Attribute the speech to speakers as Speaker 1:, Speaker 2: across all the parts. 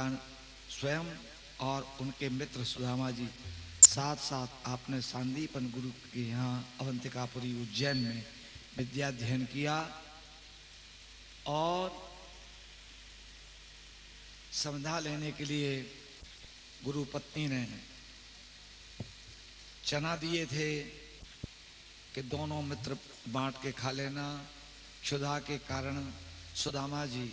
Speaker 1: भगवान स्वयं और उनके मित्र सुदामा जी साथ साथ आपने सांदीपन गुरु के यहाँ अवंतिकापुरी उज्जैन में विद्या अध्ययन किया और संध्या लेने के लिए गुरु पत्नी ने चना दिए थे कि दोनों मित्र बांट के खा लेना। क्षुधा के कारण सुदामा जी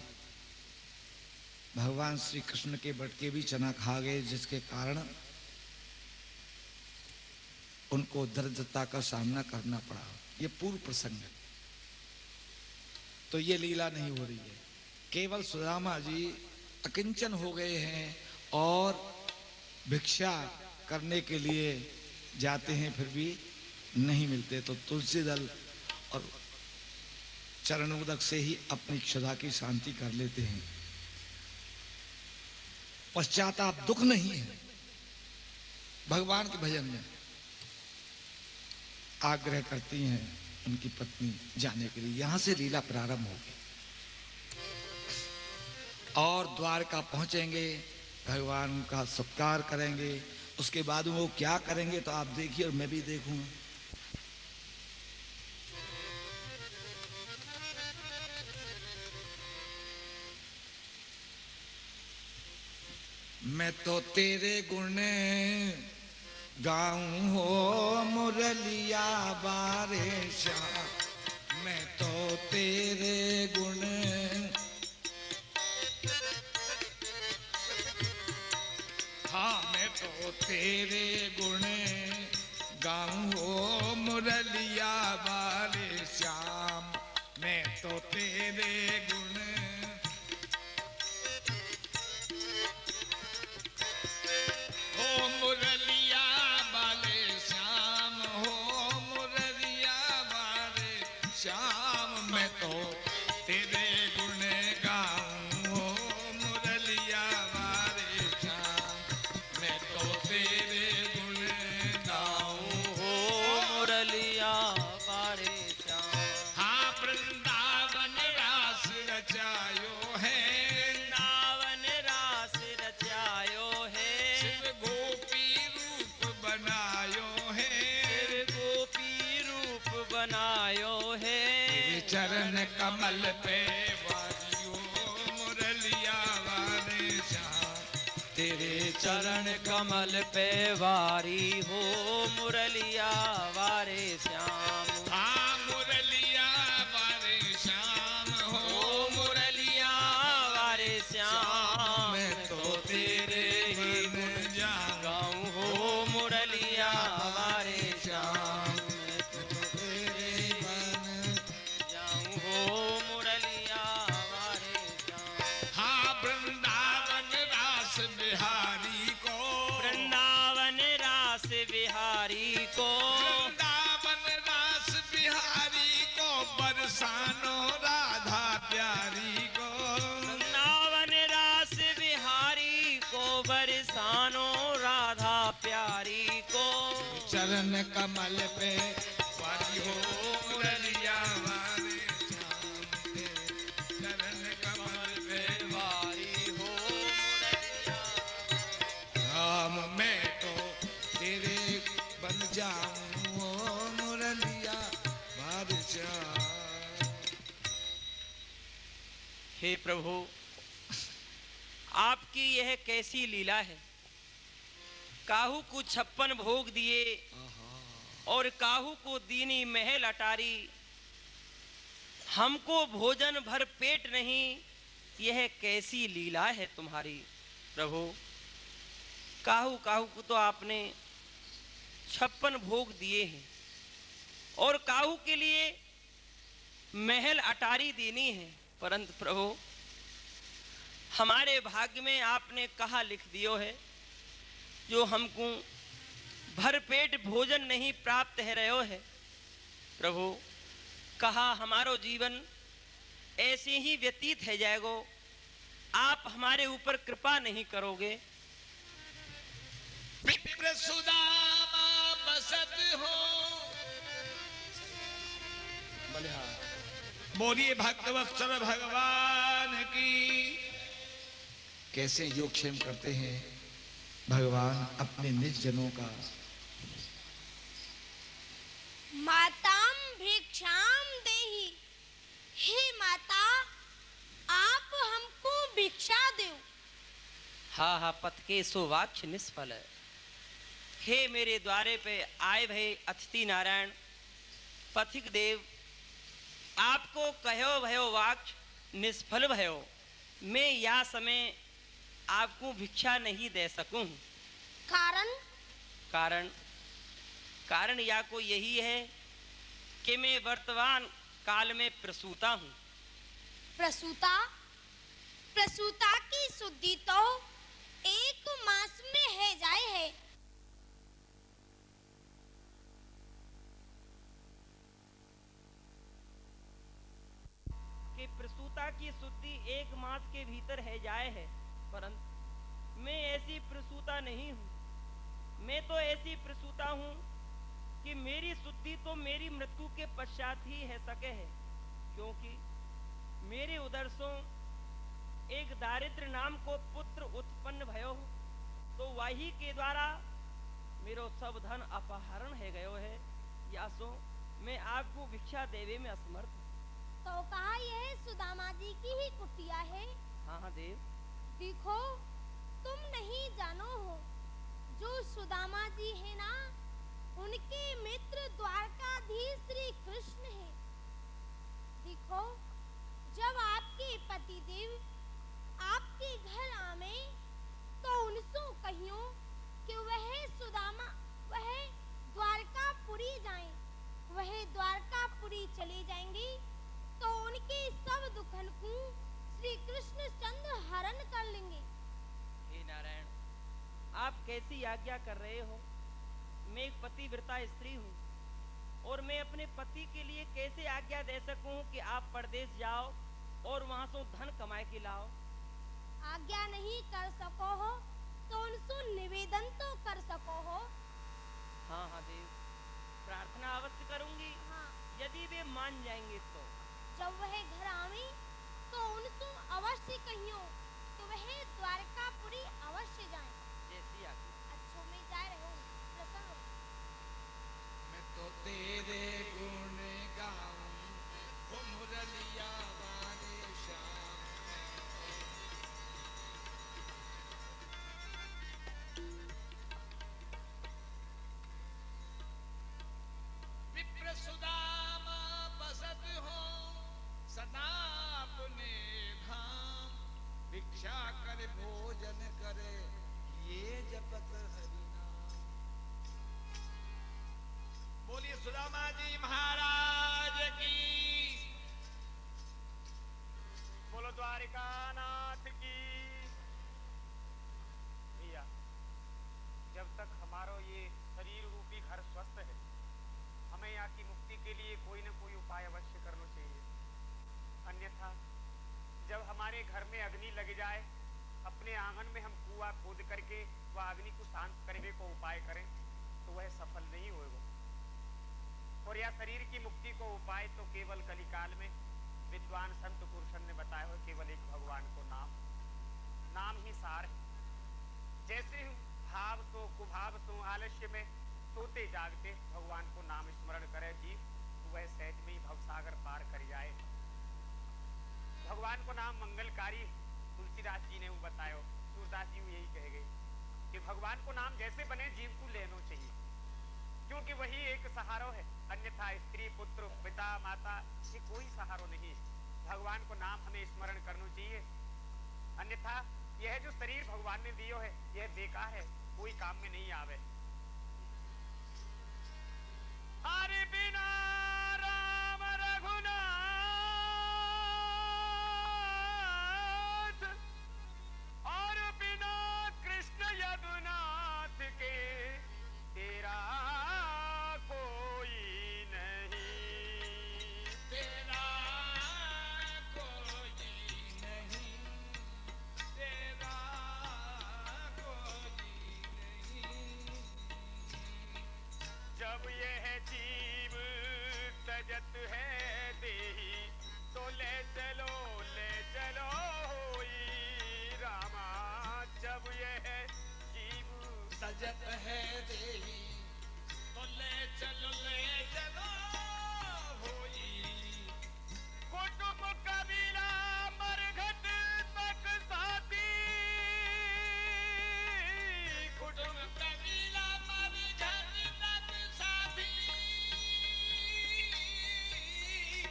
Speaker 1: भगवान श्री कृष्ण के बटके भी चना खा गए, जिसके कारण उनको दरिद्रता का सामना करना पड़ा। ये पूर्व प्रसंग है, तो ये लीला नहीं हो रही है। केवल सुदामा जी अकिंचन हो गए हैं और भिक्षा करने के लिए जाते हैं, फिर भी नहीं मिलते, तो तुलसी दल और चरणोदक से ही अपनी क्षुधा की शांति कर लेते हैं। पश्चाताप दुख नहीं है भगवान के भजन में। आग्रह करती हैं उनकी पत्नी जाने के लिए। यहां से लीला प्रारंभ होगी और द्वारका पहुंचेंगे, भगवान का सत्कार करेंगे। उसके बाद वो क्या करेंगे तो आप देखिए और मैं भी देखूंगा। मैं तो तेरे गुण गाऊं हो मुरलिया बारे श्याम, मैं तो तेरे गुण, हाँ मैं तो तेरे गुण गाऊं हो मुरलिया बारे श्याम, मैं तो तेरे गुण, हो मुरलिया बाले श्याम, हो मुरलिया बाले श्याम, मैं तो तेरे गुण गाऊं हो मुरलिया बाले श्याम, मैं तो तेरे गुण गाऊं हो मुरलिया बाले श्याम। हाँ वृंदावन रास रचायो है, वृंदावन रास रचायो है, शिव गोपी रूप बनायो है, शिव गोपी रूप बनायो है, तेरे चरण कमल पे वारियो मुरलिया वाले श्याम, तेरे चरण कमल पे वारी हो मुरलिया वारे श्याम। हाँ मुरलिया वारे श्याम, हो मुरलिया वारे श्याम, मैं तो तेरे ही गुण गाऊं हो मुरलिया वारे श्याम, मैं तो तेरे बन जाऊं हो मुरलिया वारे श्याम। हाँ वृंदावन रास बिहारी को, वृंदावन रास बिहारी को, वृंदावन रास बिहारी को बरसानो राधा प्यारी को, वृंदावन रास बिहारी को बरसानो राधा प्यारी को, चरण कमल पे वारी हो मुरलिया वाले श्याम, चरण कमल पे वारी हो मुरलिया राम, मैं तो तेरे बन जाऊं हो मुरलिया वाले श्याम।
Speaker 2: हे प्रभु, आपकी यह कैसी लीला है। काहू को 56 भोग दिए और काहू को दीनी महल अटारी, हमको भोजन भर पेट नहीं, यह कैसी लीला है तुम्हारी प्रभु। काहू काहू को तो आपने 56 भोग दिए हैं और काहू के लिए महल अटारी देनी है, परंतु प्रभु हमारे भाग्य में आपने कहा लिख दियो है, जो हमको भरपेट भोजन नहीं प्राप्त है रहो है प्रभु। कहा हमारो जीवन ऐसे ही व्यतीत है जाएगो, आप हमारे ऊपर कृपा नहीं करोगे।
Speaker 1: विप्र सुदामा बसत हो, बोलिए भक्तवत्सल भगवान की। कैसे योगक्षेम करते हैं भगवान अपने निज जनों का।
Speaker 3: माताम भिक्षाम देहि, हे माता आप हमको भिक्षा दो।
Speaker 2: हा हा पथ के सो वाक्ष निष्फल है। हे मेरे द्वारे पे आए भय अतिथि नारायण पथिक देव, आपको कहो भयो वाक्ष निष्फल भयो। मैं यह समय आपको भिक्षा नहीं दे सकूं।
Speaker 3: कारण
Speaker 2: कारण कारण या को यही है कि मैं वर्तमान काल में प्रसूता हूँ।
Speaker 3: प्रसूता प्रसूता की शुद्धि तो 1 मास में है जाए है।
Speaker 2: कि प्रसूता की शुद्धि 1 मास के भीतर है जाए है, परंतु मैं ऐसी प्रसूता नहीं हूँ। मैं तो ऐसी प्रसूता हूँ कि मेरी शुद्धि तो मेरी मृत्यु के पश्चात ही है सके है, क्योंकि मेरे उदर से एक दारिद्र नाम को पुत्र उत्पन्न भयो, तो वही के द्वारा मेरो सब धन अपहरण है गयो है। या सो मैं आपको भिक्षा देवे में असमर्थ हूँ।
Speaker 3: तो कहा यह सुदामा जी की ही कुटिया है।
Speaker 2: हाँ हाँ देव।
Speaker 3: देखो तुम नहीं जानो हो, जो सुदामा जी है ना उनके मित्र द्वारकाधीश श्री कृष्ण है। देखो जब आपके पतिदेव आपके घर आवे तो उनसे कहियो कि वह सुदामा वह द्वारकापुरी जाएं। वह द्वारकापुरी चले जाएंगे तो उनके सब दुखन को श्री कृष्ण चंद्र हरण कर लेंगे।
Speaker 2: हे नारायण, आप कैसी आज्ञा कर रहे हो? मैं एक पतिव्रता स्त्री हूँ और मैं अपने पति के लिए कैसे आज्ञा दे सकूं कि आप परदेश जाओ और वहां से धन कमाए के लाओ?
Speaker 3: आज्ञा नहीं कर सको हो तो उनसे निवेदन तो कर सको हो।
Speaker 2: हाँ हाँ देव, प्रार्थना अवश्य करूंगी।
Speaker 3: हाँ।
Speaker 2: यदि वे मान जाएंगे तो।
Speaker 3: जब वह घर आवे तो उनसे अवश्य कहियो कि वह द्वारकापुरी अवश्य जाएं।
Speaker 2: जैसी आज्ञा।
Speaker 3: अच्छो में जा रहे हो, प्रसन्न हो।
Speaker 1: मैं तो तेरे गुण गाऊं वो मुरलिया वाले श्याम। विप्र सुदामा बसत हो सदा अपने धाम। भिक्षा कर भोजन करे ये जपत हरि नाम। बोलिए सुदामा जी महाराज की।
Speaker 4: बोलो द्वारिका नाथ की। भैया जब तक हमारा ये शरीर रूपी घर स्वस्थ है, हमें यहाँ की मुक्ति के लिए कोई न कोई उपाय अवश्य करना चाहिए। अन्यथा जब हमारे घर में अग्नि लग जाए, अपने आंगन में हम कुआं खोद करके वह अग्नि को शांत करने को उपाय करें तो वह सफल नहीं होगा। और यह शरीर की मुक्ति को उपाय तो केवल कलिकाल में विद्वान संत पुरुषन ने बताया हो, केवल एक भगवान को नाम ही सार है। जैसे भाव तो कुभाव तो आलस्य में सोते जागते भगवान को नाम स्मरण करे जीव, तो वह सहज में ही भवसागर पार कर जाए। भगवान को नाम मंगलकारी। तुलसीदास जी ने वो बतायो, सूरदास जी यही कह गए कि भगवान को नाम जैसे बने जीव को लेना चाहिए, क्योंकि वही एक सहारो है। अन्यथा स्त्री पुत्र पिता माता ये कोई सहारो नहीं है। भगवान को नाम हमें स्मरण करना चाहिए। अन्यथा यह जो शरीर भगवान ने दियो है यह बेकार है, कोई काम में नहीं आवे। हरि बिना राम रघुनाथ और बिना कृष्ण यदुनाथ के तेरा कोई नहीं,
Speaker 1: तेरा कोई नहीं, तेरा कोई नहीं।
Speaker 4: जब यह जीव
Speaker 1: भजत है देही, तो ले चलो होई।
Speaker 4: कुटुंब कबीला मरघट तक साथी,
Speaker 1: कुटुंब कबीला मरघट तक साथी,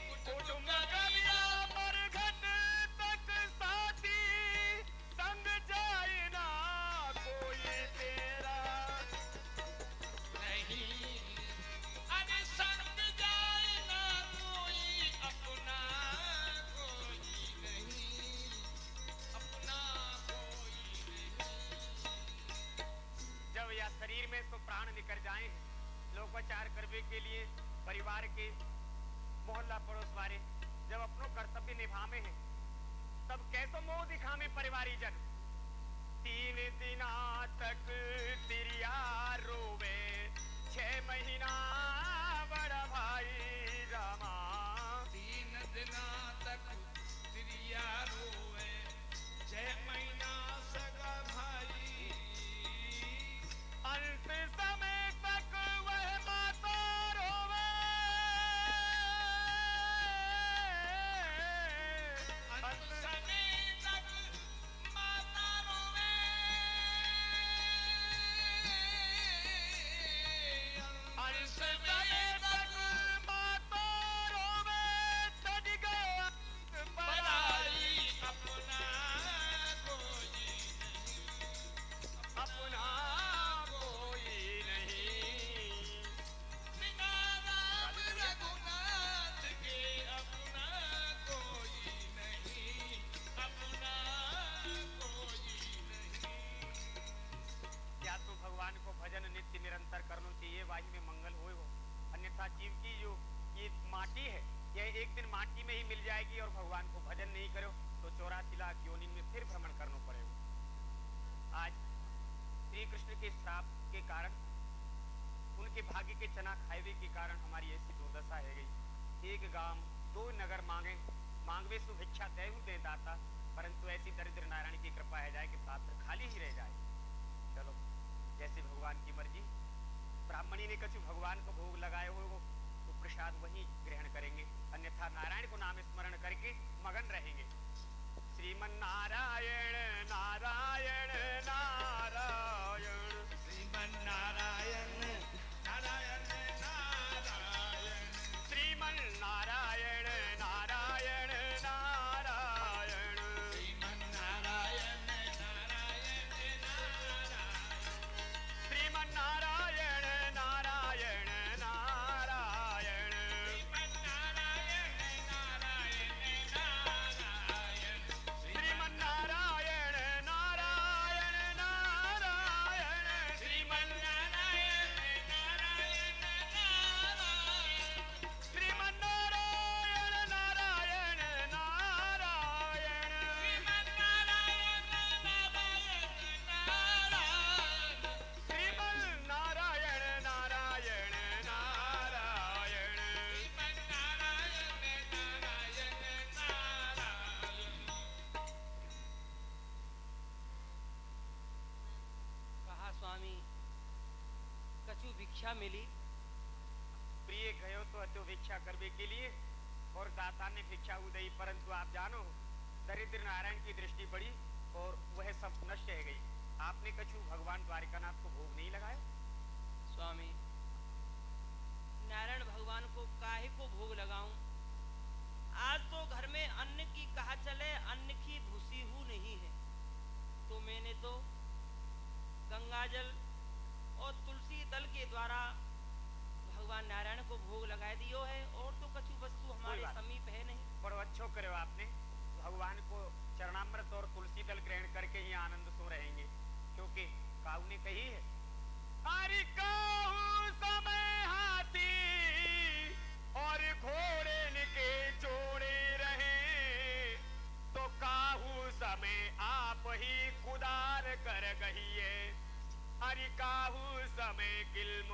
Speaker 4: कुटुंब कबीला मरघट तक साथी, संग जाए ना कोई तेरा
Speaker 1: नहीं, अरे संग जाए ना कोई अपना, कोई नहीं, अपना कोई नहीं।
Speaker 4: जब यह शरीर में तो प्राण निकल जाए, लोकोपचार करने के लिए परिवार के मोहल्ला पड़ोस वाले जब अपनो कर्तव्य निभावे हैं, तब कैसो मोह दिखावे परिवारी जन। 3 दिना तक तिरिया रोवे, 6 महीना बड़ा भाई रामा।
Speaker 1: 3 दिना तक तिरिया रोवे, 6 महीना सगा भाई।
Speaker 4: अंत समय तक वह माता रोवे,
Speaker 1: अंत समय तक माता रोवे,
Speaker 4: अंत समय तक माता रोवे, तज गया
Speaker 1: पराई अपना कोई नहीं,
Speaker 4: अपना कोई नहीं।
Speaker 1: बिना राम रघुनाथ के अपना कोई नहीं, अपना कोई नहीं।
Speaker 4: क्या तो भगवान को भजन नित्य निरंतर करना चाहिए, वाही में मंगल हो। अन्यथा जीव की जो ये माटी है, यह एक दिन माटी में ही मिल जाएगी, और भगवान को भजन नहीं करो तो 84 लाख योनि में फिर भ्रमण करना पड़ेगा। आज श्री कृष्ण के श्राप के कारण, उनके भाग्य के चना खाएवे के कारण हमारी ऐसी दुर्दशा है गई। एक गांव 2 नगर मांगवे सु भिक्षा देहु दे दाता, परंतु ऐसी दरिद्र नारायण की कृपा है जाए कि पात्र खाली ही रह जाए। चलो जैसे भगवान की मर्जी। ब्राह्मणी ने कछु भगवान को भोग लगाए हो तो प्रसाद वही ग्रहण करेंगे, अन्यथा नारायण को नाम स्मरण करके मगन रहेंगे। श्रीमन नारायण नारायण नारायण,
Speaker 1: श्रीमन नारायण नारायण नारायण,
Speaker 4: श्रीमन नारायण नारायण नारायण,
Speaker 1: श्रीमन नारायण नारायण नारायण,
Speaker 4: श्रीमन नारायण नारायण नारायण,
Speaker 1: श्रीमन नारायण नारायण नारायण,
Speaker 4: श्रीमन नारायण नारायण नारायण, श्रीमन
Speaker 1: नारायण नारायण नारायण,
Speaker 4: श्रीमन नारायण नारायण नारायण,
Speaker 1: श्रीमन नारायण नारायण नारायण,
Speaker 4: श्रीमन नारायण नारायण नारायण,
Speaker 1: श्रीमन नारायण नारायण नारायण।
Speaker 2: कहा स्वामी कछु भिक्षा मिली।
Speaker 4: प्रिय गयो तो अतो भिक्षा करने के लिए, और दाता ने भिक्षा उदयी, परंतु आप जानो दरिद्र नारायण की दृष्टि पड़ी और वह सब नष्ट रह गई। आपने कछु भगवान द्वारिकानाथ को भोग नहीं लगाया?
Speaker 2: स्वामी नारायण भगवान को काहे को भोग लगाऊं? आज तो घर में अन्न की कहा चले, अन्न की भूसी हूँ नहीं है, तो मैंने तो गंगाजल और तुलसी दल के द्वारा भगवान नारायण को भोग लगा दियो है, और तो कछु वस्तु हमारे
Speaker 4: बात
Speaker 2: समीप है नहीं।
Speaker 4: बड़ो अच्छो करे आपने। भगवान को चरणामृत और तुलसी दल ग्रहण करके ही आनंद सो रहेंगे, क्योंकि काऊ ने कही है, हरि काहू समय हाथी और घोड़े के जोड़े रहे, तो काहू समय आप ही कुदार कर गहिए। हरि काहू समय किल्म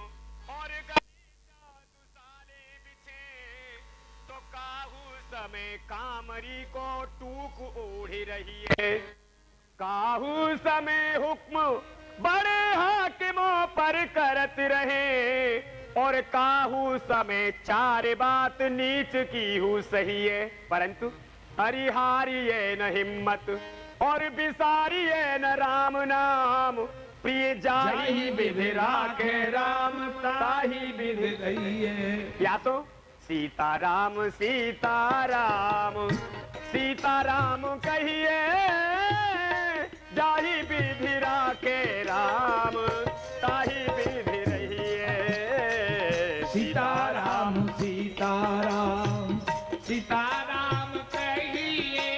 Speaker 4: और दुसाले बिछे, तो काहू समय कामरी को टूक ओढ़ी रही है। काहू समय हुक्म बड़े हाके मुंह पर करत रहे और काहू समय चार बात नीच की हूँ सही है, परंतु हरिहारिये न हिम्मत और बिसारिये न राम नाम। प्रिय जाहि विधि राखे राम ताहि विधि रहिए। या तो सीताराम सीताराम सीताराम कहिए, जाहि विधि राखे राम ताहि विधि रहिए।
Speaker 1: सीताराम सीताराम सीताराम कहिए,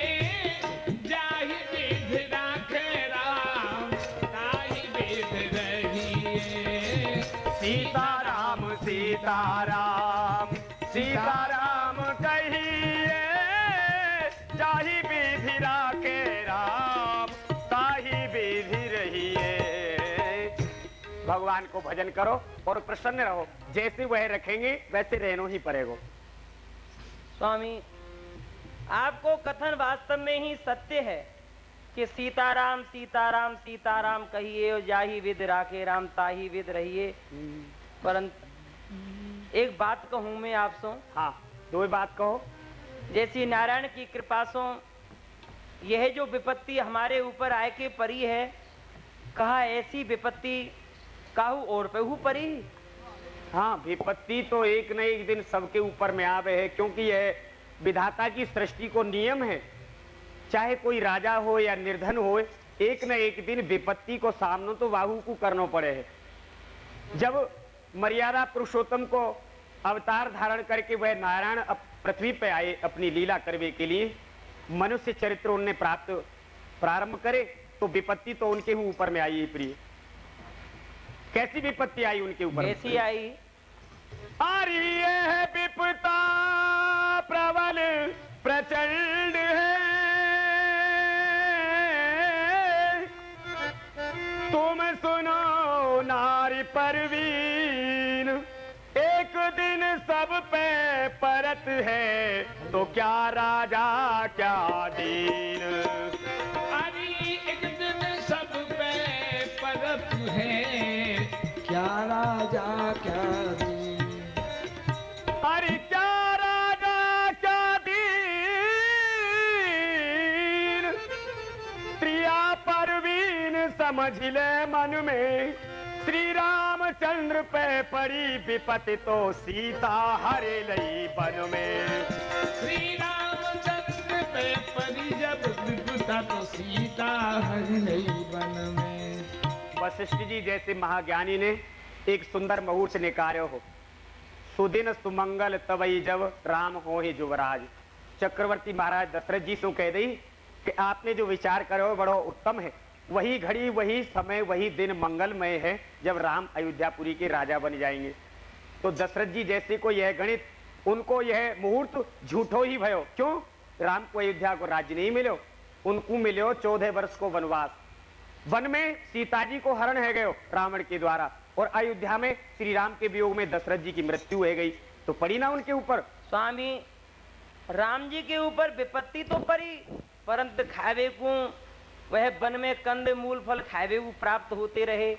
Speaker 1: जाहि विधि राखे राम ताहि विधि रहिए।
Speaker 4: सीताराम सीताराम सीताराम कहिए, जाहि विधि राखे राम ताहि विधि रहिए। भगवान को भजन करो और प्रसन्न रहो, जैसे वह रखेंगे वैसे रहनो ही पड़ेगा।
Speaker 2: स्वामी, आपको कथन वास्तव में ही सत्य है कि सीताराम सीताराम सीताराम कहिए और जाहि विध राखे राम ताहि विध रहिए, परंतु एक बात कहूं मैं आपसे।
Speaker 4: हाँ, दो बात कहो।
Speaker 2: जैसी नारायण की कृपा से यह जो विपत्ति हमारे ऊपर आए के परी है, कहा ऐसी विपत्ति काहू और पे हु परी।
Speaker 4: हाँ, विपत्ति तो एक न एक दिन सबके ऊपर में आवे है, क्योंकि यह विधाता की सृष्टि को नियम है। चाहे कोई राजा हो या निर्धन हो, एक न एक दिन विपत्ति को सामना तो वाहू को करना पड़े है। जब मर्यादा पुरुषोत्तम को अवतार धारण करके वह नारायण पृथ्वी पे आए अपनी लीला करने के लिए, मनुष्य चरित्र उनने प्रारंभ करे, तो विपत्ति तो उनके ही ऊपर में आई है। प्रिय, कैसी विपत्ति आई उनके ऊपर?
Speaker 2: कैसी आई?
Speaker 4: अरे यह विपत्ता प्रबल प्रचंड है, तुम सुनो नारी परवीन, एक दिन सब पे परत है, तो क्या राजा क्या दीन।
Speaker 1: अरे एक दिन सब पे परत है, क्या राजा क्या दीन।
Speaker 4: अरे क्या राजा क्या दीन, प्रिया परवीन समझ ले मन में, श्री रामचंद्र पे पड़ी विपत्ति तो सीता हरे लई वन में।
Speaker 1: श्री रामचंद्र पे परी जब विपत्ता तो सीता हरि लई वन में।
Speaker 4: वशिष्ठ जी जैसे महाज्ञानी ने एक सुंदर मुहूर्त निकालो हो, सुदिन सुमंगल तवई जब राम हो ही युवराज। चक्रवर्ती महाराज दशरथ जी से कह दी कि आपने जो विचार करो बड़ो उत्तम है, वही घड़ी वही समय वही दिन मंगलमय है जब राम अयोध्यापुरी के राजा बन जाएंगे। तो दशरथ जी जैसे को यह गणित, उनको यह मुहूर्त झूठो ही भयो। क्यों? राम को अयोध्या को राज्य नहीं मिलो, उनको मिलो 14 वर्ष को वनवास। वन में सीता जी को हरण है गयो रावण के द्वारा, और अयोध्या में श्री राम के वियोग में दशरथ जी की मृत्यु है गई, तो पड़ी ना उनके ऊपर।
Speaker 2: स्वामी, राम जी के ऊपर विपत्ति तो पड़ी, परंतु खावे को वह वन में कंद मूल फल खावे को प्राप्त होते रहे,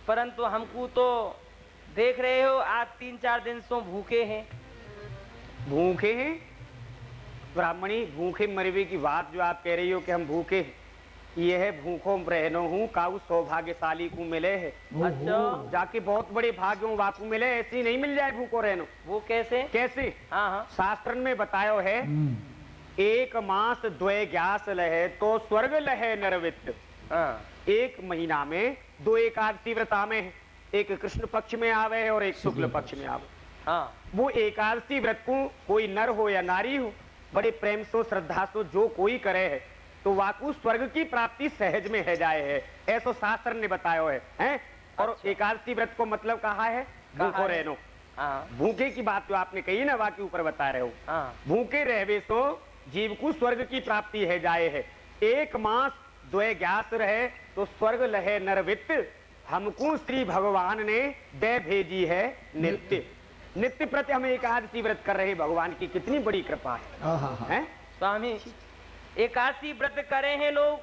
Speaker 2: परंतु हमको तो देख रहे हो आज 3-4 दिन से भूखे हैं।
Speaker 4: भूखे हैं? ब्राह्मणी, भूखे मरवे की बात जो आप कह रही हो कि हम भूखे हैं, यह भूखों रहनो हूँ काऊ सौभाग्यशाली को मिले है।
Speaker 2: अच्छा,
Speaker 4: जाके बहुत बड़े भाग्यों वाकू मिले, ऐसी नहीं मिल जाए भूखो रहनो।
Speaker 2: वो कैसे?
Speaker 4: कैसे?
Speaker 2: हाँ हाँ,
Speaker 4: शास्त्र में बतायो है, एक मास द्वे ग्यास लहे तो स्वर्ग लहे नरवित।
Speaker 2: हाँ,
Speaker 4: एक महीना में 2 एकादशी व्रता में, एक कृष्ण पक्ष में आवे है और एक शुक्ल पक्ष में आवे।
Speaker 2: हाँ,
Speaker 4: वो एकादशी व्रत को कोई नर हो या नारी हो, बड़े प्रेम से श्रद्धा से जो कोई करे है, तो वाकू स्वर्ग की प्राप्ति सहज में है जाए है, ऐसा शास्त्र ने बताया है। और
Speaker 2: अच्छा।
Speaker 4: एकादशी व्रत को मतलब कहा है भूखो रहनो।
Speaker 2: हाँ,
Speaker 4: भूखे की बात जो आपने कही ना, वाकई ऊपर बता रहे हो।
Speaker 2: हाँ,
Speaker 4: भूखे रहवे सो जीव को स्वर्ग की प्राप्ति है जाए है। एक मास द्वे ग्यास रहे तो स्वर्ग लहे नरवित्त, हमको श्री भगवान ने दे भेजी है नित्य। नित्य प्रति हम एकादशी व्रत कर रहे, भगवान की कितनी बड़ी कृपा है।
Speaker 2: स्वामी, एकादशी व्रत करे हैं लोग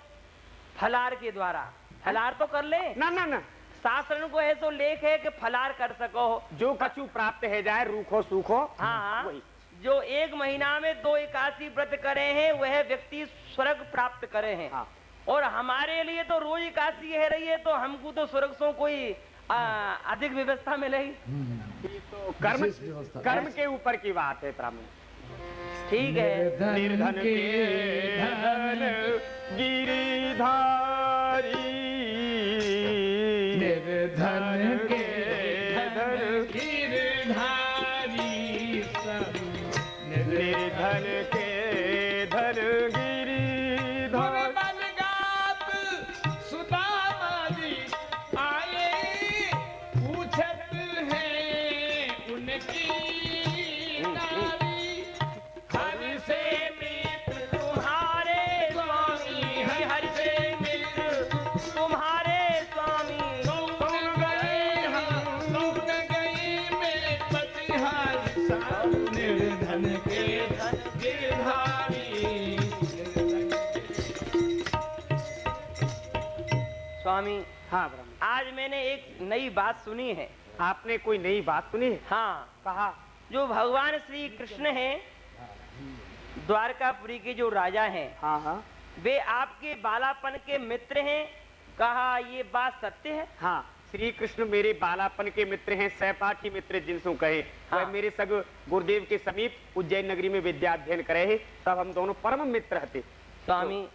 Speaker 2: फलार के द्वारा। फलार तो कर ले।
Speaker 4: ना ना ना,
Speaker 2: शास्त्र को ऐसो लेख है कि फलार कर सको।
Speaker 4: जो कछु प्राप्त है जाए रूखो सूखो।
Speaker 2: हाँ,
Speaker 4: वही।
Speaker 2: जो 1 महीना में 2 एकादशी व्रत करे हैं वह व्यक्ति स्वर्ग प्राप्त करे हैं।
Speaker 4: हाँ।
Speaker 2: और हमारे लिए तो रोज एकादशी है रही है, तो हमको तो स्वर्ग से कोई अधिक व्यवस्था मिलेगी।
Speaker 4: तो कर्म के ऊपर की बात है ब्राह्मण।
Speaker 2: ठीक है।
Speaker 4: निर्धन के धन गिरिधारी,
Speaker 1: निर्धन के
Speaker 4: धन
Speaker 1: गिरधारी,
Speaker 4: निर्धन के धन गिरिधारी।
Speaker 1: बनगाप सुदामा जी आए, पूछत हैं उनकी नारी, हर से मित्र
Speaker 2: तुम्हारे स्वामी, हर से मित्र तुम्हारे स्वामी।
Speaker 1: सुन गए हम, सुन गई मेरे पतिहार साधु, निर्धन के धन गिरधारी।
Speaker 2: स्वामी,
Speaker 4: हाँ ब्राह्मण,
Speaker 2: आज मैंने एक नई बात सुनी है।
Speaker 4: आपने कोई नई बात सुनी है?
Speaker 2: हाँ,
Speaker 4: कहा
Speaker 2: जो भगवान श्री कृष्ण हैं, द्वारकापुरी के जो राजा हैं,
Speaker 4: हाँ हाँ
Speaker 2: वे आपके बालापन के मित्र हैं। कहा ये बात सत्य है?
Speaker 4: हाँ, श्री कृष्ण मेरे बालापन के मित्र हैं, सहपाठी मित्र जिनसो कहे।
Speaker 2: हाँ।
Speaker 4: वह मेरे सग गुरुदेव के समीप उज्जैन नगरी में विद्या अध्ययन करे हैं, तब हम दोनों परम मित्र थे।
Speaker 2: स्वामी,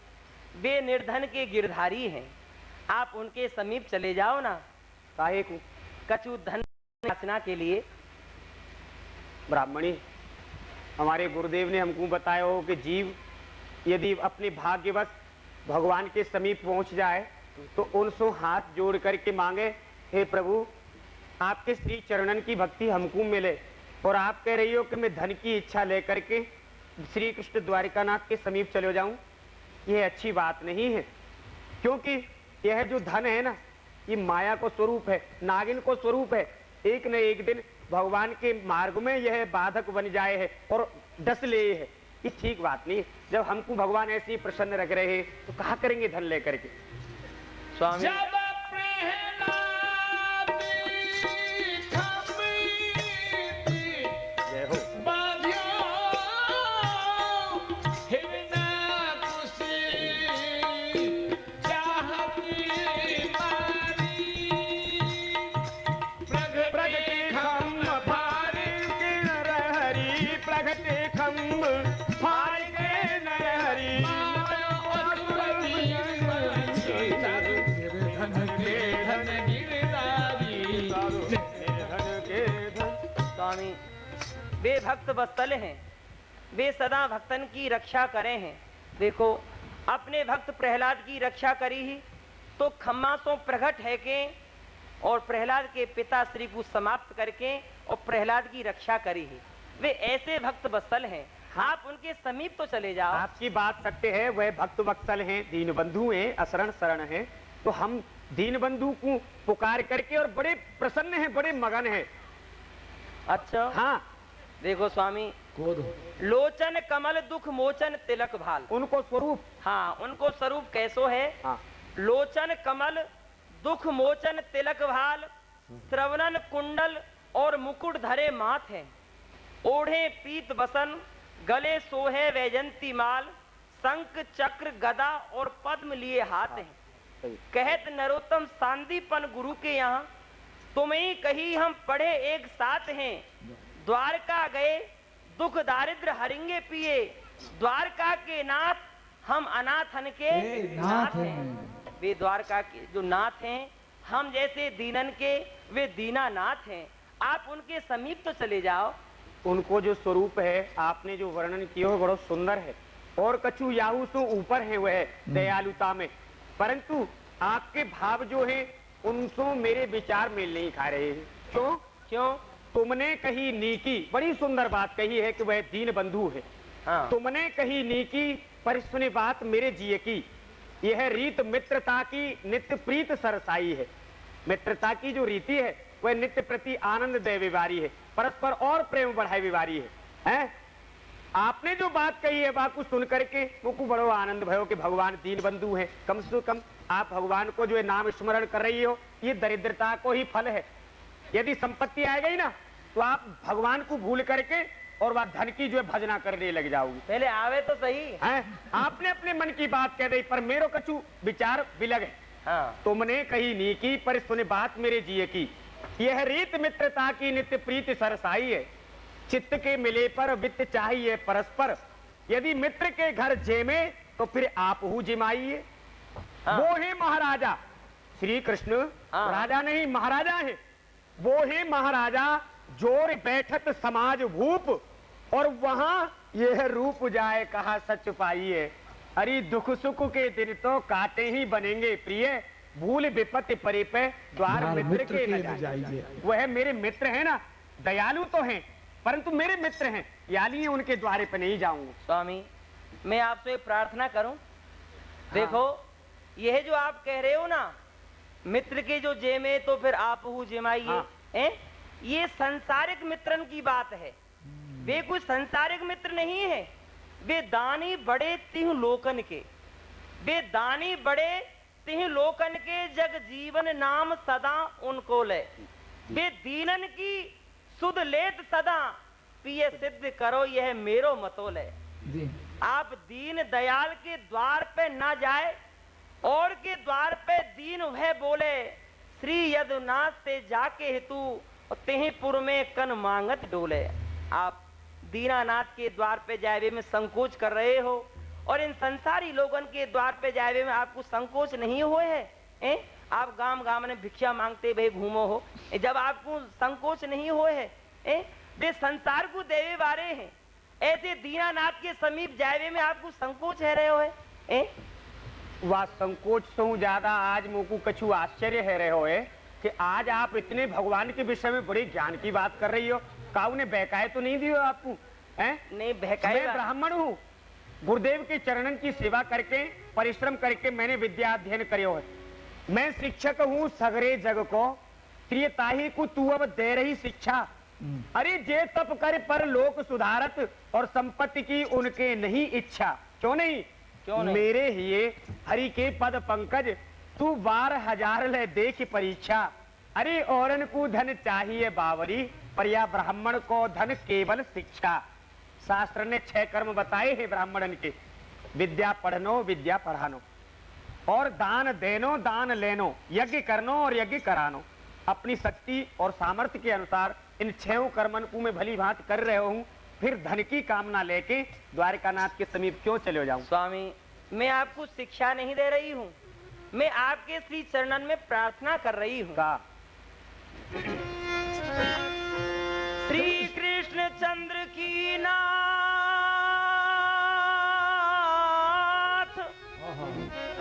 Speaker 2: वे निर्धन के गिरधारी हैं, आप उनके समीप चले जाओ ना,
Speaker 4: काहे को?
Speaker 2: कछु धन याचना के लिए।
Speaker 4: ब्राह्मणी, हमारे गुरुदेव ने हमको बताया हो कि जीव यदि अपने भाग्यवश भगवान के समीप पहुंच जाए तो उनसे हाथ जोड़ करके मांगे, हे प्रभु आपके श्री चरणन की भक्ति हमको मिले। और आप कह रही हो कि मैं धन की इच्छा लेकर के श्री कृष्ण द्वारिकानाथ के समीप चले जाऊं, यह अच्छी बात नहीं है। क्योंकि यह जो धन है ना, ये माया को स्वरूप है, नागिन को स्वरूप है। एक न एक दिन भगवान के मार्ग में यह बाधक बन जाए है और डस ले है, ये ठीक बात नहीं है। जब हमको भगवान ऐसे ही प्रसन्न रख रहे हैं तो कहा करेंगे धन लेकर के।
Speaker 2: स्वामी,
Speaker 1: जब प्रहलाद खम्मीति
Speaker 4: जय हो।
Speaker 1: बांध्यो हिरण्यकुशी, चाहती मारी, प्रगटे खम्भ फाड़
Speaker 4: के नरहरि, प्रगटे खम्भ फाड़ के नरहरि।
Speaker 2: स्वामी, वे भक्त वत्सल हैं, वे सदा भक्तन की रक्षा करे हैं। देखो, अपने भक्त प्रहलाद की रक्षा करी ही तो खम्मा तो प्रकट है के, और प्रहलाद के पिता श्री को समाप्त करके और प्रहलाद की रक्षा करी ही। वे ऐसे भक्त वत्सल हैं, आप उनके समीप तो चले जाओ।
Speaker 4: आपकी बात सत्य है, वह भक्त वत्सल हैं, दीन बंधु हैं, अशरण शरण हैं। तो हम दीन बंधु को पुकार करके और बड़े प्रसन्न हैं, बड़े मगन हैं।
Speaker 2: अच्छा,
Speaker 4: हाँ,
Speaker 2: देखो स्वामी, लोचन कमल दुख मोचन तिलक भाल।
Speaker 4: उनको स्वरूप,
Speaker 2: हाँ, उनको स्वरूप कैसो है?
Speaker 4: हाँ,
Speaker 2: लोचन कमल दुख मोचन तिलक भाल, श्रवणन कुंडल और मुकुट धरे माथ है, ओढ़े पीत बसन, गले सोहे वैजंती माल, शंख चक्र गदा और पद्म लिए हाथ हैं।
Speaker 4: सही।
Speaker 2: कहत नरोत्तम सांदीपन गुरु के यहाँ, तुम्हें कही हम पढ़े एक साथ हैं, द्वारका गए दुख दारिद्र हरिंगे पिए, द्वारका के नाथ हम अनाथन के नाथ हैं। वे द्वारका के जो नाथ हैं, हम जैसे दीनन के वे दीनानाथ हैं। आप उनके समीप तो चले जाओ।
Speaker 4: उनको जो स्वरूप है आपने जो वर्णन किया हो बहुत सुंदर है, और कछु याहू से ऊपर है वह दयालुता में। परंतु आपके भाव जो है उनसे मेरे विचार मेल नहीं खा रहे हैं। क्यों?
Speaker 2: क्यों?
Speaker 4: तुमने कही नीकी, बड़ी सुंदर बात कही है कि वह दीन बंधु है।
Speaker 2: हाँ।
Speaker 4: तुमने कही नीकी, पर सुने बात मेरे जिये की, यह रीत मित्रता की नित्य प्रीत सरसाई है। मित्रता की जो रीति है वह नित्य प्रति आनंद दे विवारी है, परस्पर और प्रेम बढ़ाए विवारी है? आपने जो बात कही है बात को सुन करके मुझको बड़ो आनंद भयो कि भगवान दीन बंधु है। कम से कम आप भगवान को जो है नाम स्मरण कर रही हो, ये दरिद्रता को ही फल है। यदि संपत्ति आ गई ना तो आप भगवान को भूल करके और वह धन की जो है भजना करने लग जाओगे।
Speaker 2: पहले आवे तो सही
Speaker 4: है, आपने अपने मन की बात कह दी पर मेरो कछु विचार बिलग है।
Speaker 2: हाँ।
Speaker 4: तुमने कही नी की पर सुने बात मेरे जिये की। यह रीत मित्रता की नित्य प्रीति सरसाई है। चित्त के मिले पर वित्त चाहिए परस्पर। यदि मित्र के घर जेमे तो फिर आप हूँ जिमाइए।
Speaker 2: हाँ।
Speaker 4: वो है महाराजा श्री कृष्ण।
Speaker 2: हाँ।
Speaker 4: राजा नहीं महाराजा है। वो है महाराजा जोर बैठत समाज भूप, और वहां यह रूप जाए कहा सच पाइए। अरे दुख सुख के दिन तो काटे ही बनेंगे प्रिय, भूल विपत्ति परे पे द्वार मित्र के न जाइए। वह मेरे मित्र हैं ना, दयालु तो हैं परंतु मेरे मित्र हैं, यानी उनके द्वारे पे नहीं जाऊंगा।
Speaker 2: स्वामी मैं आपसे प्रार्थना करूं, देखो यह जो आप कह रहे हो ना, मित्र के जो जेमे तो फिर आप हूँ जेमाइए। हाँ। ये संसारिक मित्रन की बात है। वे कुछ संसारिक मित्र नहीं है, वे दानी बड़े तिह लोकन के। वे दानी बड़े तिह लोकन के, जग जीवन नाम सदा उनको ले। वे दीनन की सुध लेत सदा, पिए सिद्ध करो यह मेरो मतोल है। आप दीन दयाल के द्वार पे ना जाए और के द्वार पे दीन वह बोले, श्री यदुनाथ से जाके हेतु तेहपुर में कन मांगत डोले। आप दीनानाथ के द्वार पे जाए में संकोच कर रहे हो, और इन संसारी लोगन के द्वार पे जाए में आपको संकोच नहीं हुए है। आप गांव गांव में भिक्षा मांगते भाई घूमो हो, जब आपको संकोच नहीं हुए है। वे संसार को देवे वाले हैं, ऐसे दीनानाथ के समीप जाए में आपको संकोच है रहे हो है।
Speaker 4: वह संकोच से ज्यादा आज मुझको कछु आश्चर्य है रहे हो कि आज आप इतने भगवान के विषय में बड़े ज्ञान की बात कर रही हो। काऊ ने बहकाए तो नहीं दियो आपको?
Speaker 2: नहीं बहकाए।
Speaker 4: मैं ब्राह्मण हूँ, गुरुदेव के चरणन की सेवा करके परिश्रम करके मैंने विद्या अध्ययन करियो है। मैं शिक्षक हूँ सगरे जग को, त्रियताही को तू अब दे रही शिक्षा। अरे जे तप कर पर लोक सुधारत, और संपत्ति की उनके नहीं इच्छा। क्यों नहीं?
Speaker 2: क्यों नहीं?
Speaker 4: मेरे हिये हरि के पद पंकज, तू 12,000 ले देख परीक्षा। अरे औरन को धन चाहिए बावरी, पर या ब्राह्मण को धन केवल शिक्षा। शास्त्र ने 6 कर्म बताए हैं ब्राह्मणन के, विद्या पढ़नो, विद्या पढ़ानो, और दान देनो, दान लेनो, यज्ञ करनो और यज्ञ करानो। अपनी शक्ति और सामर्थ्य के अनुसार इन 6 कर्मन को मैं भली भांति कर रहे हूँ, फिर धन की कामना लेके द्वारकानाथ के समीप क्यों चले जाऊं? स्वामी
Speaker 2: मैं आपको शिक्षा नहीं दे रही हूँ, मैं आपके श्री चरणन में प्रार्थना कर रही हूँ। श्री कृष्ण चंद्र की नाथ,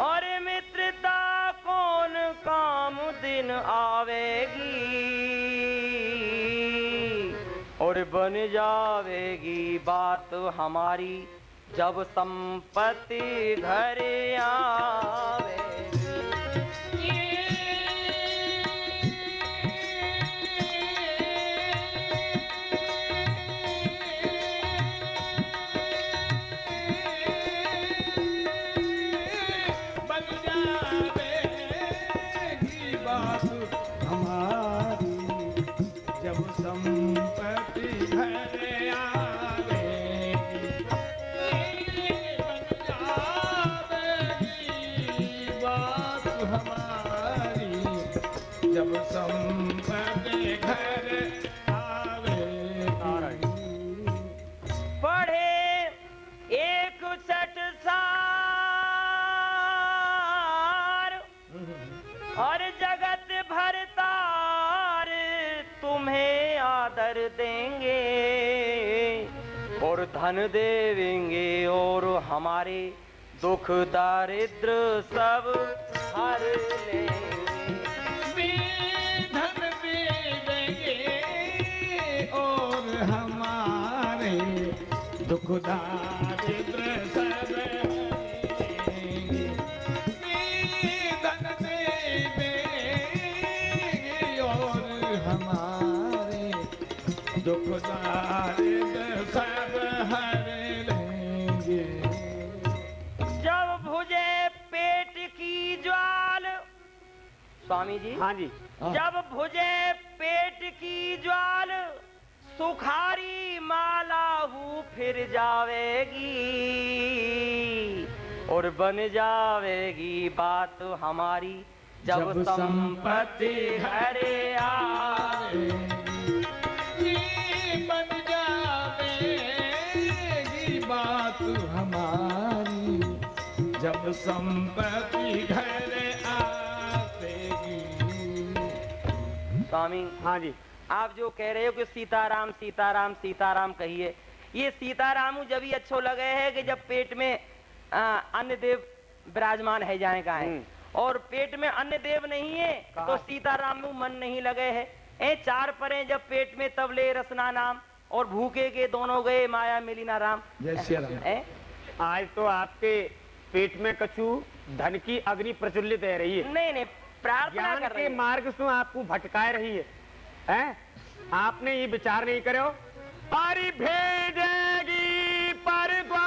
Speaker 2: और मित्रता कौन काम दिन आवेगी, और बन जावेगी बात हमारी जब संपत्ति घर आवे। धन देवेंगे और हमारे दुख दारिद्र सब हर लेंगे।
Speaker 5: धन देवेंगे और हमारे दुख दारिद्र सब लेंगे। धन देवेंगे और हमारे दुख दारिद्र सब हर लेंगे।
Speaker 2: जब भुजे पेट की ज्वाला स्वामी जी,
Speaker 4: हाँ जी,
Speaker 2: जब भुजे पेट की ज्वाल सुखारी मालाहू फिर जावेगी और बन जावेगी बात हमारी जब संपत्ति घरे आवेगी।
Speaker 5: बन जावेगी बात हमारी जब संपत्ति घर आवेगी।
Speaker 2: स्वामी,
Speaker 4: हाँ जी,
Speaker 2: आप जो कह रहे हो कि सीताराम सीताराम सीताराम कहिए, ये सीताराम जब ही अच्छो लगे है कि जब पेट में अन्य देव विराजमान है जाए का है, और पेट में अन्य देव नहीं है तो सीताराम मन नहीं लगे है। ए चार परे जब पेट में तब ले रसना नाम, और भूखे के दोनों गए माया मिली ना राम।
Speaker 5: जय श्री राम।
Speaker 4: आज तो आपके पेट में कछु धन की अग्नि प्रज्वलित है रही है।
Speaker 2: नहीं नहीं, प्रार्थना
Speaker 4: ज्ञान
Speaker 2: कर रही
Speaker 4: के
Speaker 2: है।
Speaker 4: मार्ग से आपको भटकाए रही है, हैं? आपने ये विचार नहीं करे हो? अरे भेजेगी परद्वार,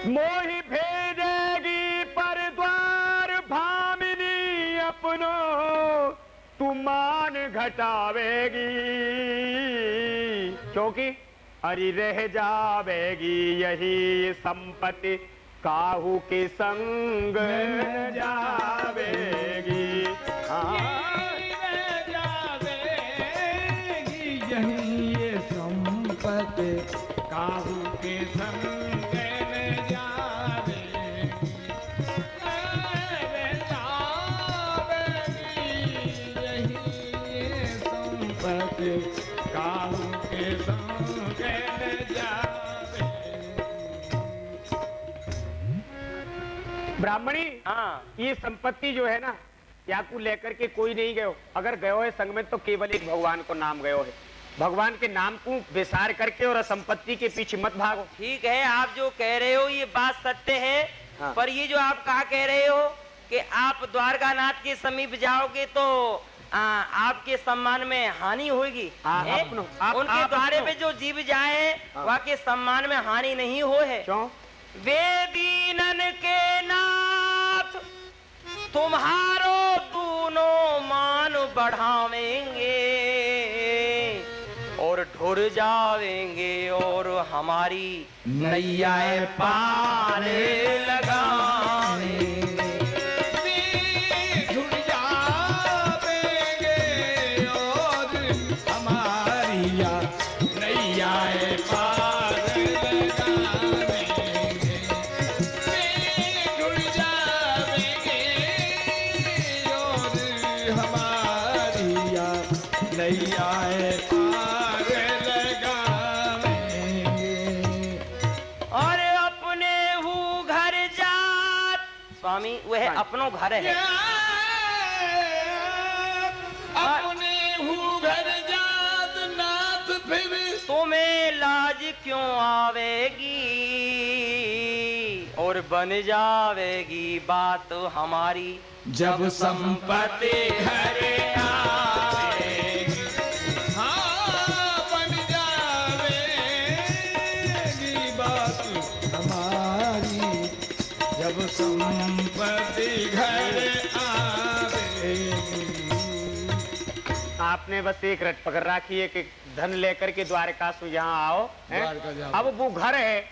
Speaker 4: मोहि भेजेगी परद्वार, भामिनी अपनो तू मान घटावेगी, क्योंकि अरे रह जावेगी यही संपत्ति काहू के संग जावेगी।
Speaker 5: रह जावेगी यही ये संपत्ति काहू के संग न जावेगी। रह जावेगी यही ये संपत्ति काहू के संग
Speaker 4: ब्राह्मणी,
Speaker 2: हाँ,
Speaker 4: ये संपत्ति जो है ना, याकू लेकर के कोई नहीं गयो। अगर गयो है संग में तो केवल एक भगवान को नाम गयो है। भगवान के नाम को विसार करके और संपत्ति के पीछे मत भागो।
Speaker 2: ठीक है, आप जो कह रहे हो ये बात सत्य है।
Speaker 4: हाँ।
Speaker 2: पर ये जो आप कहा कह रहे हो कि आप द्वारकानाथ के समीप जाओगे तो आपके सम्मान में हानि होगी।
Speaker 4: आप
Speaker 2: उनके द्वारे
Speaker 4: अपनो।
Speaker 2: पे जो जीव जाए वहाँ के सम्मान में हानि नहीं हो है।
Speaker 4: क्यों?
Speaker 2: वे दीनन के नाथ तुम्हारो दोनों मान बढ़ावेंगे और ढुर जावेंगे और हमारी नैया पार लगावेंगे।
Speaker 5: जुड़ जावेंगे और हमारी नैया पार लगावेंगे। जुड़ जावेंगे और हमारी नैया पार लगावेंगे।
Speaker 2: और अपने हूँ घर जात, स्वामी वह अपनो घर है।
Speaker 5: अपने हूँ घर जात नाथ फिर
Speaker 2: तुम्हें लाज क्यों आवेगी और बन जावेगी बात हमारी
Speaker 5: जब संपत्ति घरे आवेगी। हाँ, बन जावेगी बात हमारी जब संपत्ति घरे आवेगी।
Speaker 4: आपने बस एक रट पकड़ रखी है कि धन लेकर के द्वारका से यहाँ आओ, हैं?
Speaker 5: द्वारका जाओ।
Speaker 4: अब वो घर है,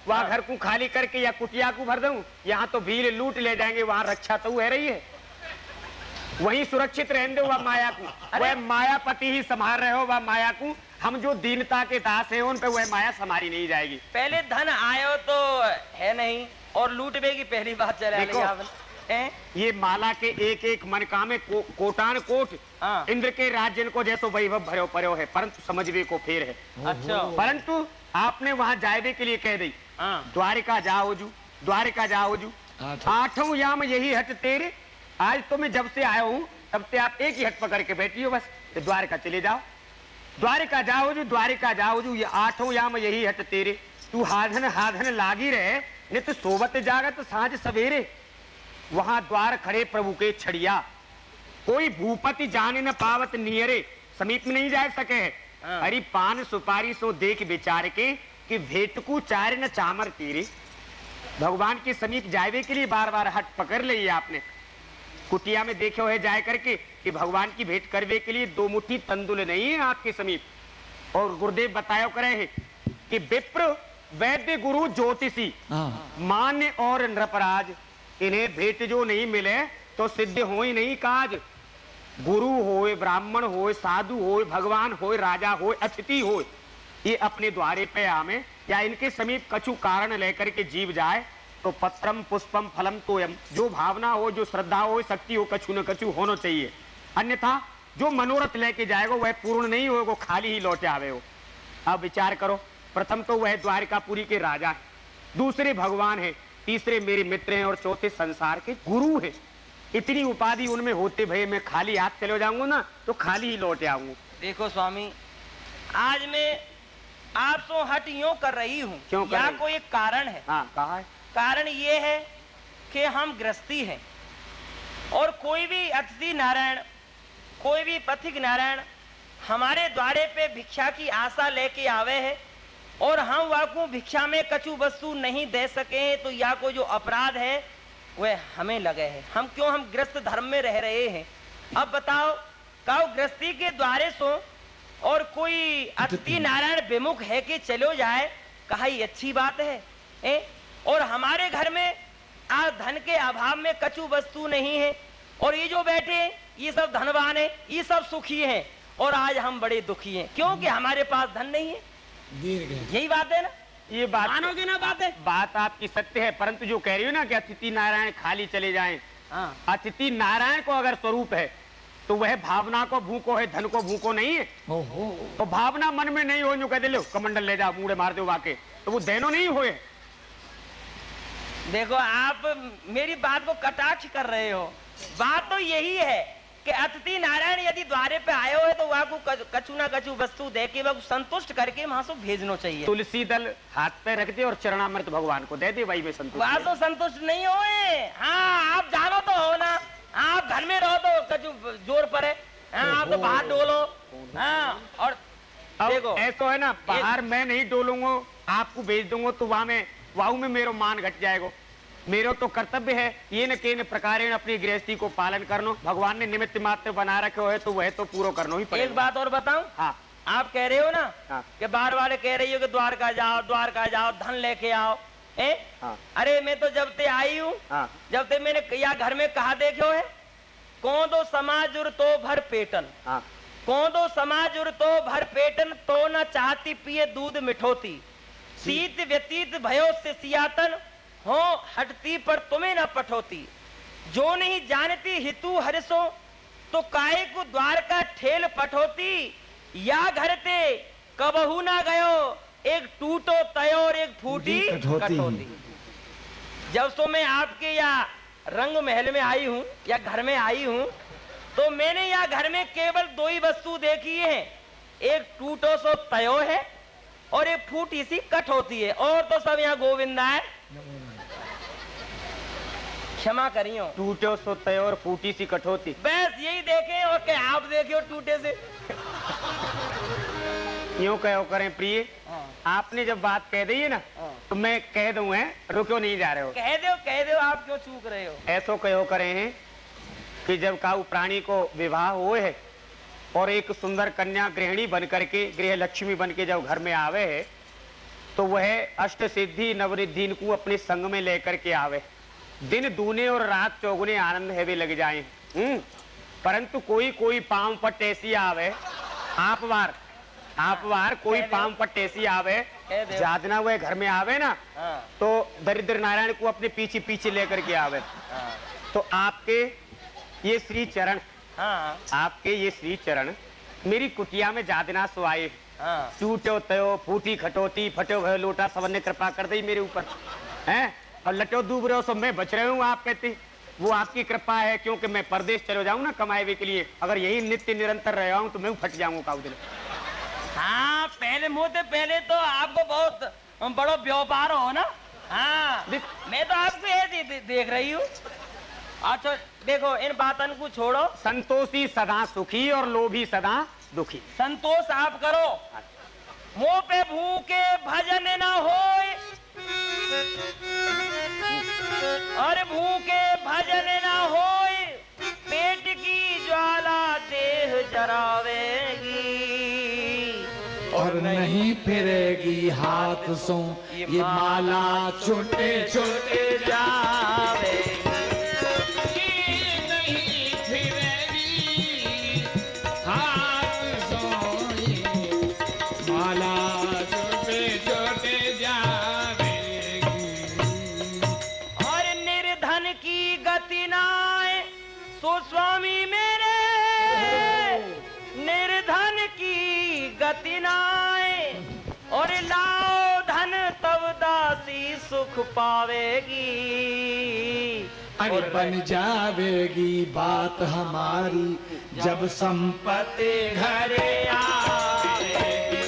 Speaker 4: वहाँ घर को खाली करके या कुटिया को भर दूं, यहाँ तो भीड़ लूट ले जाएंगे, वहाँ रक्षा तो है रही है, वहीं सुरक्षित रहने दो वह माया को। वह मायापति ही संभाल रहे हो वह माया को। हम जो दीनता के दास हैं उन पे वह माया संभाली नहीं जाएगी।
Speaker 2: पहले धन आयो तो है नहीं और लूटवे की पहली बात चला
Speaker 4: देखो, ये माला के एक एक मनकामे कोटान कोट
Speaker 2: हाँ।
Speaker 4: इंद्र के राज्य को जैसो वैभव भरो पर्यो है, परंतु समझवे को फेर है।
Speaker 2: अच्छा।
Speaker 4: परंतु आपने वहां जायवे के लिए कह दी,
Speaker 2: हाँ।
Speaker 4: द्वारिका जाओ जू, द्वारिका जाओ जू। आठों याम यही हट तेरे। आज तो मैं जब से आया हूँ तब से आप एक ही हट पकड़ के बैठी हो, बस द्वारिका चले जाओ, द्वारिका जाओ जू, द्वारिका जाओ जू। ये आठों याम यही हट तेरे। तू हाधन हाधन लागी रहे, नित सोवत जागत साँझ सवेरे। वहां द्वार खड़े प्रभु के छड़िया, कोई भूपति जाने न पावत नियरे, समीप में नहीं जा सके।
Speaker 2: हाँ।
Speaker 4: हरि पान सुपारी सो देख विचार के, कि भेटकू चार न चामर तीरी, भगवान के समीप जावे के लिए बार बार हट पकड़ ली आपने। कुटिया में देखो है जाए करके कि भगवान की भेंट करवे के लिए 2 मुट्ठी तंदुल नहीं है आपके समीप। और गुरुदेव बतायो करे है कि विप्र वैद्य गुरु ज्योतिषी मान्य और नृपराज, इन्हें भेंट जो नहीं मिले तो सिद्ध हो ही नहीं काज। गुरु होए, ब्राह्मण होए, साधु होए, भगवान होए, राजा होए, अतिथि होए, ये अपने द्वारे पे आवे या इनके समीप कछु कारण लेकर के जीव जाए तो पत्रम पुष्पम फलम तोयम, जो भावना हो, जो श्रद्धा हो, शक्ति हो, कछु न कछु होना चाहिए। अन्यथा जो मनोरथ लेके जाएगा वह पूर्ण नहीं होगा, खाली ही लौटे आवे हो। अब विचार करो, प्रथम तो वह द्वारिकापुरी के राजा है, दूसरे भगवान है, तीसरे मेरे मित्र हैं और चौथे संसार के गुरु है। इतनी उपाधि उनमें होते भये मैं खाली हाथ चले जाऊंगा ना तो खाली ही लौटे आऊंगा।
Speaker 2: देखो स्वामी, आज मैं आपसे हट यूं कर रही हूँ,
Speaker 4: क्यों कर
Speaker 2: या
Speaker 4: रही?
Speaker 2: कोई एक कारण है?
Speaker 4: हाँ, कहा है?
Speaker 2: कारण ये है कि हम गृहस्थी हैं और कोई भी अतिथि नारायण, कोई भी पथिक नारायण हमारे द्वारे पे भिक्षा की आशा लेके आवे है और हम वाकू भिक्षा में कछु वस्तु नहीं दे सके तो या कोई जो अपराध है वह हमें लगे है। हम क्यों, हम गृहस्थ धर्म में रह रहे हैं। अब बताओ, काउ गृहस्थी के द्वारे सो और कोई अतिथि नारायण विमुख है कि चलो जाए, कहा ये अच्छी बात है और हमारे घर में आज धन के अभाव में कछु वस्तु नहीं है और ये जो बैठे ये सब धनवान है, ये सब सुखी हैं और आज हम बड़े दुखी हैं क्योंकि हमारे पास धन नहीं है। यही बात है ना,
Speaker 4: ये बात
Speaker 2: मानोगे ना बात है?
Speaker 4: बात आपकी सत्य है, परंतु जो कह रही हो ना कि अतिथि नारायण खाली चले जाएं,
Speaker 2: हाँ।
Speaker 4: अतिथि नारायण को अगर स्वरूप है तो वह भावना को भूखो है, धन को भूखो नहीं है। तो भावना मन में नहीं हो, जो कह दे लो कमंडल ले जाओ, मूड़े मार दो वाके, तो वो देनो नहीं हुए।
Speaker 2: देखो, आप मेरी बात को कटाक्ष कर रहे हो। बात तो यही है कि अतिथि नारायण यदि द्वारे पे आए हो तो वहां को कछु ना कछु वस्तु दे के वह संतुष्ट करके वहां से भेजना चाहिए।
Speaker 4: तुलसी दल हाथ पे रख दे और चरणामृत भगवान को दे दे, वही में संतुष्ट।
Speaker 2: वहां तो संतुष्ट नहीं होए। हाँ, आप जानो तो हो ना, आप घर में रहो तो कछु जोर पड़े, हाँ, आप तो बाहर डोलो। हाँ, और देखो
Speaker 4: ऐसा है ना, बाहर मैं नहीं डोलूंगा, आपको भेज दूंगा तो वहां में वाहू में मेरा मान घट जाएगा। मेरा तो कर्तव्य है ये न के प्रकार अपनी गृहस्थी को पालन करना। भगवान ने निमित्त मात्र बना रखे हो है तो वह तो पूरा करना ही पड़ेगा।
Speaker 2: एक बात और बताऊं,
Speaker 4: हाँ,
Speaker 2: आप कह रहे हो ना,
Speaker 4: हाँ,
Speaker 2: कि बार बार कह रही हो कि द्वारका जाओ, द्वारका जाओ, धन लेके आओ।
Speaker 4: हाँ,
Speaker 2: अरे मैं तो जब ते आई हूँ,
Speaker 4: हाँ,
Speaker 2: जब ते मैंने या घर में कहा देखो है, कौन दो समाजुर तो भर पेटन,
Speaker 4: हाँ,
Speaker 2: कौन दो समाजुर तो भर पेटन, तो न चाहती पिए दूध मिठोती, शीत व्यतीत भयो से सियातन हो हटती पर तुम्हें न पठोती, जो नहीं जानती हितु हरिसो तो काहे को द्वार का ठेल पठोती, या घर ते कबहू ना गयो, एक टूटो तयो और एक फूटी कठोती। जब तो मैं आपके या रंग महल में आई हूँ या घर में आई हूँ तो मैंने या घर में केवल 2 ही वस्तु देखी है, एक टूटो सो तयो है और एक फूटी सी कट होती है, और तो सब यहाँ गोविंदा है। क्षमा करियो,
Speaker 4: टूटे सो तय और फूटी सी कठोती,
Speaker 2: बस यही देखे और क्या आप देखे हो टूटे से।
Speaker 4: यूं कहो करें प्रिय, आपने जब बात कह दी है ना तो मैं कह दूं है, रुको नहीं जा रहे हो,
Speaker 2: कह दो, आप क्यों चूक रहे हो?
Speaker 4: ऐसो कहो करे हैं कि जब काऊ प्राणी को विवाह हुए है और एक सुंदर कन्या गृहिणी बन करके, गृह लक्ष्मी बन के जब घर में आवे है तो वह अष्ट सिद्धि नवरिद्धि को अपने संग में लेकर के आवे, दिन दूने और रात चौगुने आनंद है वे लग जाए। परंतु कोई कोई पांव पट ऐसी आवे, आप वार कोई पांव पट ऐसी आवे, जादना वह घर में आवे ना तो दरिद्र नारायण को अपने पीछे पीछे लेकर के आवे। तो आपके ये श्री चरण, आपके ये श्री चरण मेरी कुटिया में जादना सुआए, टूटो तयो फूटी खटोती, फटो भयो लोटा, सबने कृपा कर दी मेरे ऊपर हैं, और लटो डूब रहे हो सब मैं बच रहे हूँ। आप कहते वो आपकी कृपा है, क्योंकि मैं परदेश चले जाऊँ ना कमाए के लिए, अगर यही नित्य निरंतर रहा हूँ तो मैं फट जाऊंगा काउ दिन।
Speaker 2: हाँ, पहले तो आपको बहुत बड़ो व्यापार हो ना। हाँ, मैं तो आपको ये देख रही हूँ। अच्छा देखो, इन बातन को छोड़ो,
Speaker 4: संतोषी सदा सुखी और लोभी सदा दुखी।
Speaker 2: संतोष आप करो मुंह पे भूखे भजन न होए, और भूखे भजन न होए, पेट की ज्वाला देह जरावेगी,
Speaker 1: और नहीं फिरेगी हाथ सो ये माला छोटे छोटे
Speaker 2: जावेगी।
Speaker 5: नहीं फिरेगी हाथ सोई माला छोटे छोटे जावेगी।
Speaker 2: और निर्धन की गति नाए, सो स्वामी मेरे निर्धन की गति नाए, और लाओ धन तब दासी सुख पावेगी।
Speaker 1: अरे बन जावेगी बात हमारी जब संपत्ति घरे आवेगी।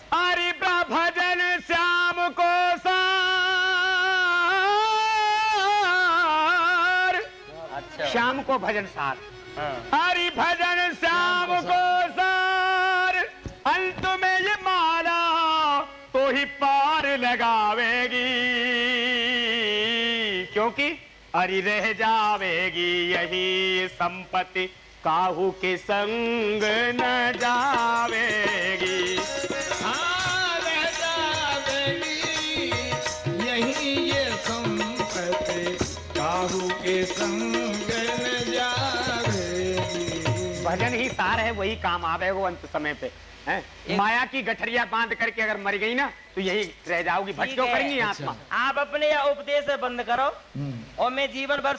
Speaker 4: हरि भजन श्याम को सार।
Speaker 2: अच्छा,
Speaker 4: श्याम को भजन सार,
Speaker 2: हाँ।
Speaker 4: हरि भजन श्याम को सार। अंत में ये माला तो ही पार लगावेगी, क्योंकि हरि रह जावेगी यही संपत्ति, काहू के संग न जावेगी।
Speaker 5: रह जावेगी यही ये संपत्ति, काहू के संग न जावेगी।
Speaker 4: भजन ही सार है, वही काम आवे वो अंत समय पे है। माया की गठरिया बांध करके अगर मर गई ना तो यही रह जाओगी, भटको
Speaker 2: ठीक है।
Speaker 4: करेंगी आत्मा।
Speaker 2: आप अपने यह उपदेश बंद करो, और मैं जीवन भर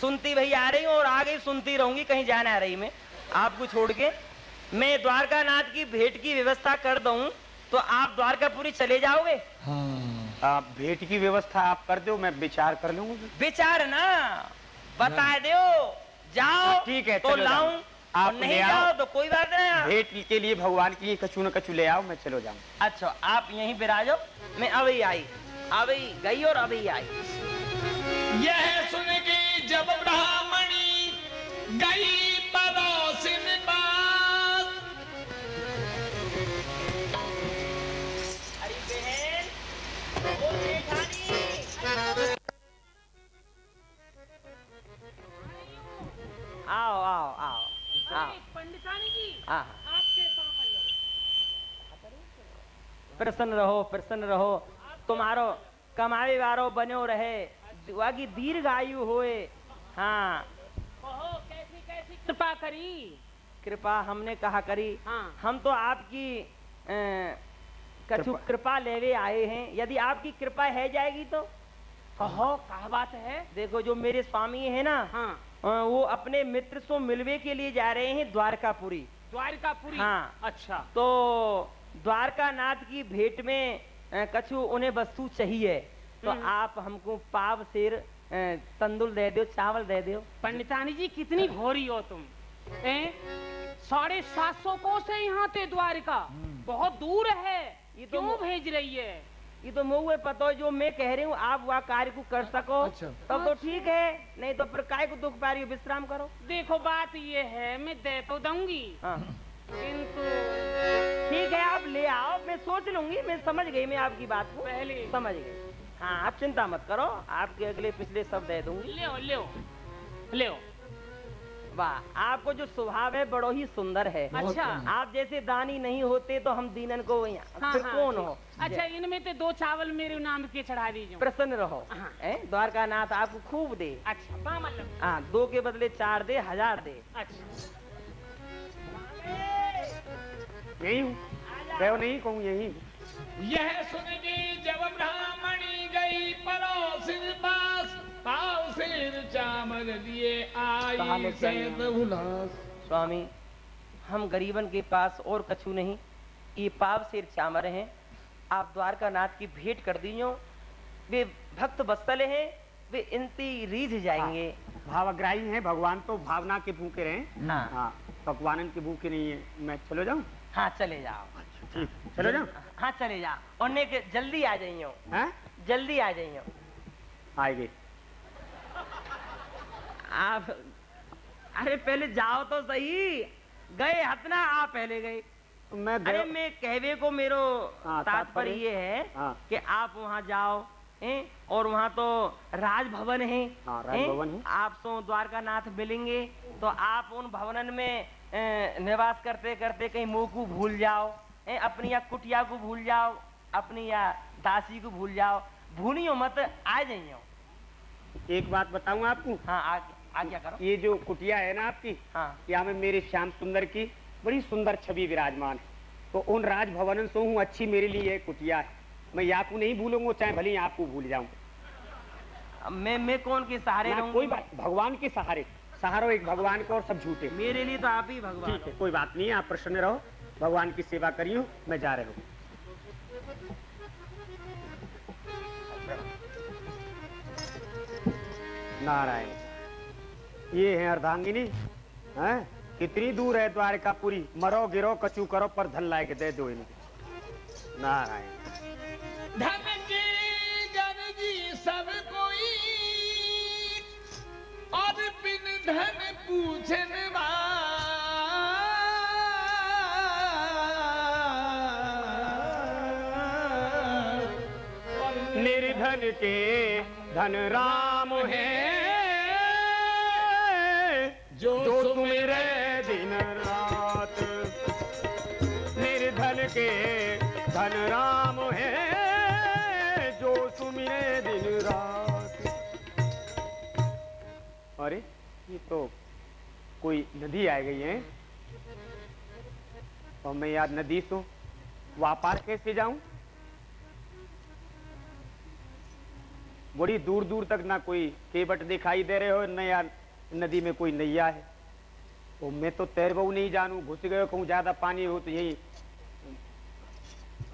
Speaker 2: सुनती वही आ रही हूँ, और आगे सुनती रहूंगी, कहीं जाना आ रही मैं आपको छोड़ के। मैं द्वारका नाथ की भेंट की व्यवस्था कर दूं तो आप द्वारकापुरी चले जाओगे?
Speaker 4: आप भेंट की व्यवस्था आप कर दो, मैं विचार कर लूंगा।
Speaker 2: विचार ना बता दो, जाओ
Speaker 4: ठीक है,
Speaker 2: तो
Speaker 4: चलो
Speaker 2: लाऊं,
Speaker 4: आप
Speaker 2: और नहीं
Speaker 4: ले आओ।
Speaker 2: जाओ तो कोई बात नहीं।
Speaker 4: भेंट के लिए भगवान के लिए कछु न कछु ले आओ, मैं चलो जाऊँ।
Speaker 2: अच्छा, आप यहीं बिराजो, मैं अभी आई, अभी गई और अभी आई।
Speaker 5: यह सुन के जब ब्राह्मणी गई पड़ोसिन बात,
Speaker 2: अरे बहन, ओ जेठानी, आओ आओ आओ आओ।
Speaker 6: पंडितानी जी,
Speaker 2: हाँ,
Speaker 6: आपके पावन लोग।
Speaker 2: प्रसन्न रहो, तुम्हारो कमावे वारो बनो रहे, वागी दीर्घायु होए। हाँ,
Speaker 6: कहो कैसी कैसी कृपा करी।
Speaker 2: कृपा हमने कहा करी।
Speaker 6: हाँ।
Speaker 2: हम तो आपकी कछु कृपा लेवे आए हैं, यदि आपकी कृपा है जाएगी तो।
Speaker 6: कहो क्या बात है।
Speaker 2: देखो, जो मेरे स्वामी है ना,
Speaker 6: हाँ,
Speaker 2: वो अपने मित्र से मिलवे के लिए जा रहे हैं द्वारकापुरी।
Speaker 6: द्वारकापुरी।
Speaker 2: हाँ।
Speaker 6: अच्छा,
Speaker 2: तो द्वारका नाथ की भेंट में कछु उन्हें वस्तु चाहिए, तो आप हमको पाव शेर तंदुल दे दो, चावल दे दो।
Speaker 6: पंडितानी जी कितनी घोरी हो तुम। 750 कोस है यहाँ से द्वारका, बहुत दूर है,
Speaker 2: ये तो
Speaker 6: क्यों भेज रही है।
Speaker 2: ये तो मुझे पता है, जो मैं कह रही हूँ आप वह कार्य को कर सको।
Speaker 1: अच्छा।
Speaker 2: तब तो ठीक है, नहीं तो फिर काय को दुख पा रही हो, विश्राम करो।
Speaker 6: देखो बात ये है, मैं दे तो दूंगी,
Speaker 2: हाँ,
Speaker 6: किंतु
Speaker 2: ठीक है, आप ले आओ, मैं सोच लूंगी, मैं समझ गई, मैं आपकी बात को
Speaker 6: पहले
Speaker 2: समझ गई। हाँ, आप चिंता मत करो, आपके अगले पिछले सब दे दूंगी।
Speaker 6: ले।
Speaker 2: वाह, आपको जो स्वभाव है बड़ो ही सुंदर है।
Speaker 6: अच्छा।
Speaker 2: आप जैसे दानी नहीं होते तो हम दीनन को
Speaker 6: हाँ,
Speaker 2: फिर
Speaker 6: हाँ,
Speaker 2: कौन
Speaker 6: ठीक।
Speaker 2: हो।
Speaker 6: अच्छा, इनमें तो 2 चावल मेरे नाम के चढ़ा दीजिए।
Speaker 2: प्रसन्न रहो।
Speaker 6: हाँ।
Speaker 2: द्वारका नाथ आपको खूब दे।
Speaker 6: अच्छा, मतलब।
Speaker 2: हाँ, 2 के बदले 4 दे, 1000 दे।
Speaker 6: अच्छा,
Speaker 4: यही हूँ, मैं नहीं कहूँ, यही हूँ।
Speaker 5: यह सुन के जब ब्राह्मणी गई पड़ोसिन पास, पाव सिर चामर दिए आई से उल्लास।
Speaker 2: स्वामी, हम गरीबन के पास और कछु नहीं, ये पाव शेर चामर हैं, आप द्वारका नाथ की भेंट कर दीजियो, वे भक्त बत्सल हैं, वे इंती रीझ जाएंगे।
Speaker 4: भावग्राही हैं भगवान, तो भावना के भूखे रहे।
Speaker 2: हाँ।
Speaker 4: हाँ, पकवानन के भूखे नहीं है। मैं चलो जाऊं?
Speaker 2: हाँ चले जाओ।
Speaker 4: ठीक, चलो जाऊं?
Speaker 2: हाँ चले जाओ, और नेक जल्दी आ जाइयो।
Speaker 4: हैं?
Speaker 2: जल्दी आ जाइयो।
Speaker 4: आएंगे।
Speaker 2: आप अरे पहले जाओ तो सही, गए हतना आप पहले गए।
Speaker 4: मैं
Speaker 2: अरे मैं कहवे को मेरो
Speaker 4: हाँ,
Speaker 2: तात्पर्य ये है
Speaker 4: हाँ।
Speaker 2: कि आप वहाँ जाओ हैं, और वहाँ तो राजभवन है।
Speaker 4: हाँ, राजभवन है।
Speaker 2: आप सो द्वारका नाथ मिलेंगे तो आप उन भवनन में निवास करते करते कहीं मुंह को भूल जाओ, अपनी या कुटिया को भूल जाओ, अपनी या दासी को भूल जाओ, भूलियो मत, आ जाइयो।
Speaker 4: एक बात बताऊं आपको?
Speaker 2: हाँ आज्ञा करो।
Speaker 4: ये जो कुटिया है ना आपकी,
Speaker 2: हाँ।
Speaker 4: यहाँ में मेरे श्याम सुंदर की बड़ी सुंदर छवि विराजमान है। तो उन राजभवन से हूँ, अच्छी मेरे लिए कुटिया है। मैं यहाँ को नहीं भूलूंगा, चाहे भले आपको भूल जाऊं।
Speaker 2: मैं कौन के सहारे रहूं?
Speaker 4: कोई बात, भगवान के सहारे। सहारो एक भगवान को, और सब झूठे।
Speaker 2: मेरे लिए तो आप ही भगवान।
Speaker 4: ठीक है, कोई बात नहीं है, आप प्रसन्न रहो, भगवान की सेवा करियो। मैं जा रहा हूँ। नारायण, ये है अर्धांगिनी। हैं? कितनी दूर है द्वारकापुरी? मरो गिरो कचू करो, पर धन लाए के दे दो इनको। नारायण।
Speaker 5: धन जी जन जी सब कोई, और बिन धन पूछने
Speaker 4: निर्धन के धन राम है, जो सुमिरे दिन रात। निर्धन के धन राम है, जो सुमिरे दिन रात। अरे ये तो कोई नदी आ गई है, और मैं यार नदी से वापार कैसे जाऊं? बड़ी दूर दूर तक ना कोई केवट दिखाई दे रहे हो, न यार नदी में कोई नैया है। तो मैं तो तैर बहु नहीं जानू, घुस गए कहूँ ज्यादा पानी हो तो यही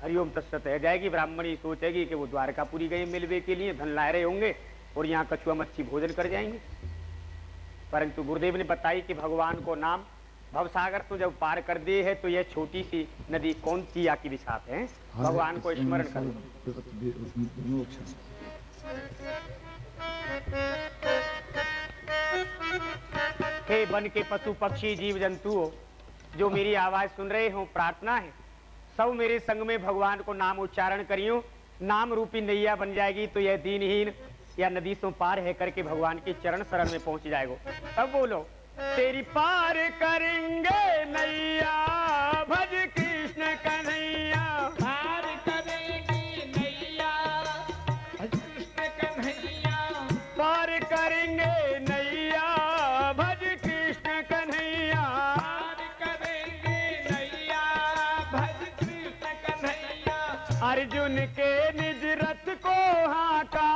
Speaker 4: हरिओम तत्सत है जाएगी। ब्राह्मणी सोचेगी कि वो द्वारकापुरी गए मिलवे के लिए, धन ला रहे होंगे और यहाँ कछुआ मच्छी भोजन कर जाएंगे। परंतु गुरुदेव ने बताई कि भगवान को नाम भवसागर तो जब पार कर दिए है, तो यह छोटी सी नदी कौन सी आकी विछाते हैं। भगवान को स्मरण करो। हे वन के पशु पक्षी जीव जंतु हो, जो मेरी आवाज सुन रहे हो, प्रार्थना है सब मेरे संग में भगवान को नाम उच्चारण करियो। नाम रूपी नैया बन जाएगी, तो यह दीनहीन या नदी से पार है करके भगवान के चरण शरण में पहुंच जाएगा। तब बोलो, तेरी पार करेंगे नैया, भज कृष्ण कन्हैया।
Speaker 5: पार करेगी नैया, भज कृष्ण कन्हैया।
Speaker 4: पार करेंगे नैया, भज कृष्ण कन्हैया।
Speaker 5: पार करेंगे नैया, भज कृष्ण कन्हैया।
Speaker 4: अर्जुन के निज रथ को हाका,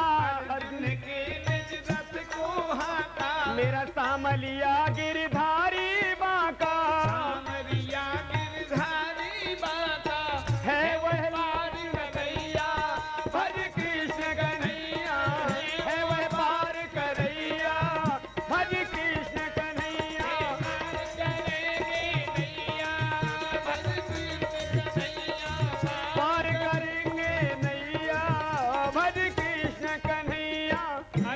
Speaker 5: अर्जुन के निज रथ को हाका।
Speaker 4: मेरा सामलिया गिरधारी बाका।
Speaker 5: सामरिया गिरधारी बाका,
Speaker 4: है वह
Speaker 5: पार कन्हैया,
Speaker 4: भज कृष्ण कन्हैया। है वह पार करैया, भज कृष्ण कन्हैया।
Speaker 5: पार करेंगे नैया, भज कृष्ण कन्हैया।
Speaker 4: पार करेंगे नैया, भज कृष्ण कन्हैया।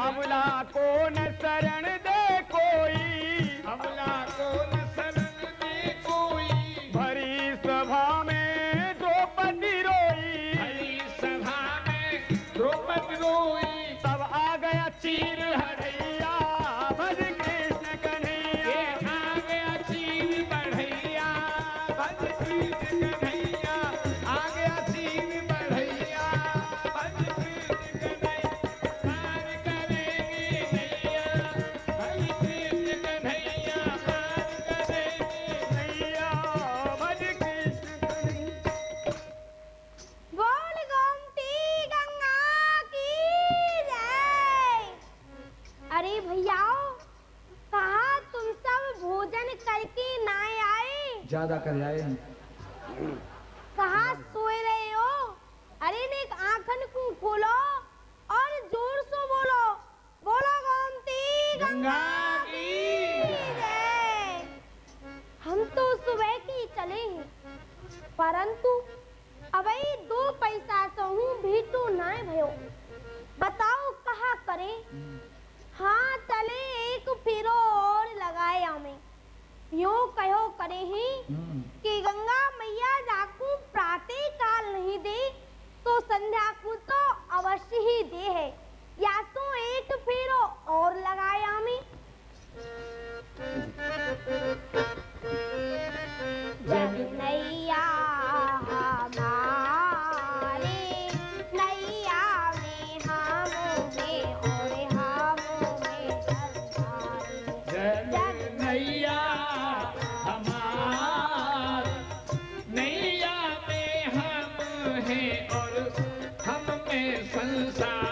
Speaker 4: अमला को न शरण दे कोई,
Speaker 5: अमला को न शरण दे कोई।
Speaker 4: भरी सभा में द्रौपदी रोई।
Speaker 5: हरी सभा में द्रौपदी रोई।
Speaker 4: तब आ गया चीर हरैया, भज कृष्ण कन्हैया।
Speaker 5: आ गया चीर बढ़ैया, भज कृष्ण कन्हैया। आ गया चीर बढ़ैया, भज कृष्ण कन्हैया। पार करेंगे नैया, भज कृष्ण कन्हैया। पार करेंगे
Speaker 4: नैया, भज कृष्ण कन्हैया।
Speaker 3: बोल गोमती गंगा की जय। अरे भैयाओ, कहा तुम सब भोजन करके ना आए?
Speaker 1: ज्यादा कर आए हैं।
Speaker 3: कहा सोए रहे हो? अरे ने आंखन को खोलो और
Speaker 5: गंगा की
Speaker 3: जय। हम तो सुबह के चले हैं, परंतु अबई 2 पैसा सहूं भी तो नाय भयो। बताओ कहा करें? हाँ चले एक फेरो और लगाए हमें। यूं कहो करे ही कि गंगा मैया जाकू प्रातः काल नहीं दे तो संध्या को तो अवश्य ही दे है, या तो एक फेरो और लगाए हमें। जग नैया हमारे नैया में हम में और हम में संसारी।
Speaker 5: जग नैया हमार नैया में हम हैं और हम में संसार।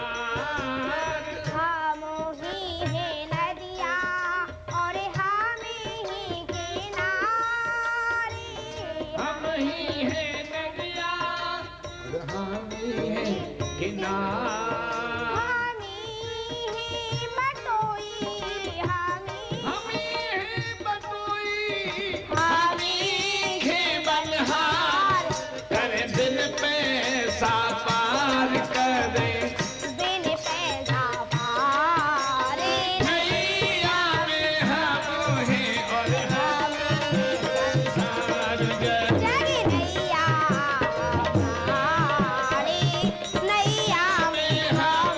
Speaker 3: हम ही है नदिया और हम ही किनारे।
Speaker 5: हम ही हैं नदिया हम ही हैं किनार।
Speaker 3: हम ही है बटोई हम
Speaker 5: हम ही हैं बटोई
Speaker 3: हम
Speaker 5: हैं बलिहार। करे दिन पैसा पार करे
Speaker 3: बिन पैसा पारे।
Speaker 5: नैया में हम हैं और हम संसार।
Speaker 3: जग नैया हमारे नैया में हम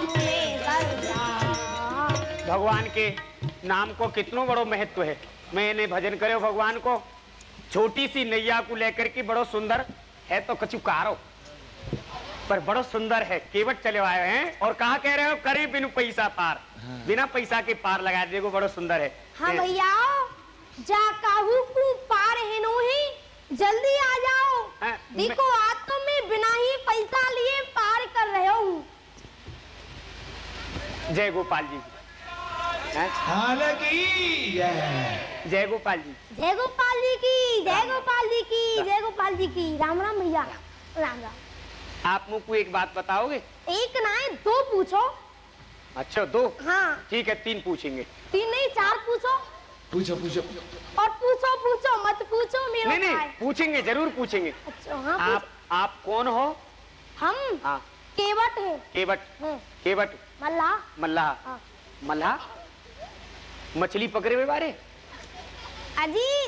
Speaker 3: में संसार।
Speaker 4: भगवान के नाम को कितनो बड़ो महत्व है। मैंने भजन करे भगवान को, छोटी सी नैया को लेकर के बड़ो सुंदर है तो कछु कारो, पर बड़ो सुंदर है। केवट चले आए हैं और कहा कह रहे हो करे बिनु पैसा पार। बिना पैसा के पार लगा देखो बड़ो सुंदर है।
Speaker 3: हाँ भैया जा काहू को पार है नो ही, जल्दी आ जाओ।
Speaker 4: हाँ,
Speaker 3: देखो आज तो मैं बिना ही पैसा लिए पार कर रहा हूँ।
Speaker 4: जय गोपाल जी। हैं? जय गोपाल जी।
Speaker 3: जय गोपाल जी की, जय गोपाल जी की, जय गोपाल जी की। राम राम भैया, राम राम।
Speaker 4: आप मुझको एक बात बताओगे?
Speaker 3: एक ना है 2 पूछो।
Speaker 4: अच्छा 2?
Speaker 3: हाँ
Speaker 4: ठीक है 3 पूछेंगे।
Speaker 3: 3 नहीं 4 पूछो।
Speaker 1: पूछो पूछो।
Speaker 3: और पूछो मत पूछो मेरा
Speaker 4: नहीं नहीं
Speaker 3: भाई।
Speaker 4: पूछेंगे, जरूर पूछेंगे।
Speaker 3: अच्छा हाँ
Speaker 4: आप कौन हो?
Speaker 3: हम
Speaker 4: हाँ
Speaker 3: केवट है।
Speaker 4: केवट। केवट
Speaker 3: मल्ला।
Speaker 4: मल्लाह।
Speaker 3: हाँ।
Speaker 4: मल्लाह मछली पकड़े हुए बारे।
Speaker 3: अजी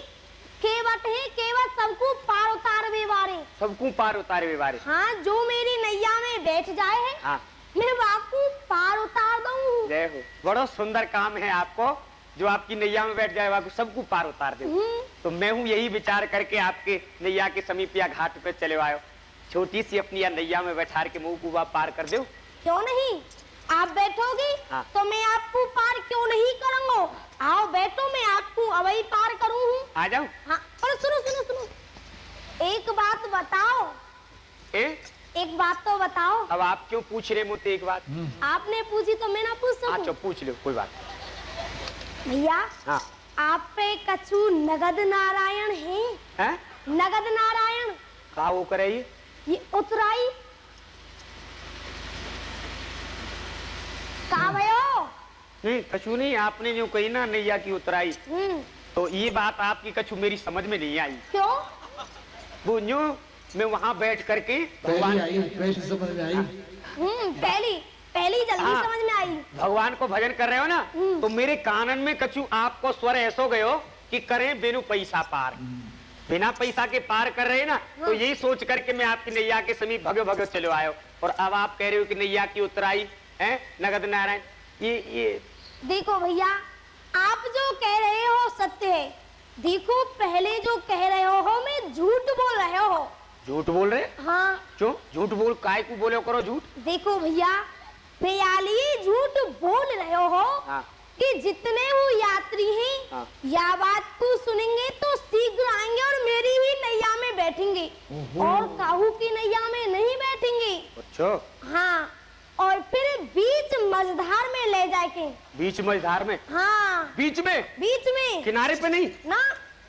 Speaker 3: केवट है, केवट सबको पार उतारवे वाले।
Speaker 4: सबको पार उतारे हुए बारे।
Speaker 3: हाँ जो मेरी नैया में बैठ जाए है,
Speaker 4: हाँ
Speaker 3: मैं आपको पार उतार दूँ।
Speaker 4: जय हो। बड़ा सुंदर काम है आपको, जो आपकी नैया में बैठ जाए वाको सबको पार उतार दे। तो मैं हूँ यही विचार करके आपके नैया के समीप या घाट पे चले आयो। छोटी सी अपनी या नैया में बैठा के मुंह को पार कर दो।
Speaker 3: क्यों नहीं, आप बैठोगे
Speaker 4: हाँ।
Speaker 3: तो मैं आपको पार क्यों नहीं करूँगा। आओ बैठो, मैं आपको अवई पार करूँ।
Speaker 4: आ जाओ।
Speaker 3: हाँ और सुनो, एक बात बताओ। एक बात तो बताओ।
Speaker 4: अब आप क्यों पूछ रहे मुझसे एक बात?
Speaker 3: आपने पूछी तो मैं ना पूछ सकूं।
Speaker 4: अच्छा पूछ लो, कोई बात।
Speaker 3: भैया
Speaker 4: हाँ
Speaker 3: आप पे कछु नगद नारायण है? नगद नारायण
Speaker 4: कहा वो करे
Speaker 3: ये उतराई कहा भयो?
Speaker 4: नहीं कछु नहीं, आपने जो कही ना नैया की उतराई, तो ये बात आपकी कछु मेरी समझ में नहीं आई।
Speaker 3: क्यों?
Speaker 4: वो यूं मैं वहाँ बैठ करके भगवान
Speaker 1: समझ में आई।
Speaker 3: पहली जल्दी
Speaker 4: हाँ।
Speaker 3: समझ में आई।
Speaker 4: भगवान को भजन कर रहे हो ना, तो मेरे कानन में कछु आपको स्वर ऐसो गयो कि करें बिनु पैसा पार। बिना पैसा के पार कर रहे ना, तो यही सोच करके मैं आपकी नैया के समीप भगो भगो चलो आयो। और अब आप कह रहे हो कि नैया की उतराई है नगद नारायण। ये
Speaker 3: देखो भैया आप जो कह रहे हो सत्य है। देखो पहले जो कह रहे हो मैं झूठ बोल रहे हो।
Speaker 4: झूठ बोल रहे?
Speaker 3: हाँ
Speaker 4: क्यों झूठ बोल, काय को बोले करो झूठ?
Speaker 3: देखो भैया भैयाली झूठ बोल रहे हो।
Speaker 4: हाँ।
Speaker 3: कि जितने वो यात्री हैं
Speaker 4: हाँ।
Speaker 3: या बात को सुनेंगे तो शीघ्र आएंगे और मेरी भी नैया में बैठेंगे और काहू की नैया में नहीं बैठेंगे।
Speaker 4: अच्छा
Speaker 3: हाँ और फिर बीच मझधार में ले जाके।
Speaker 4: बीच मझधार में?
Speaker 3: हाँ
Speaker 4: बीच में किनारे पे नहीं
Speaker 3: ना।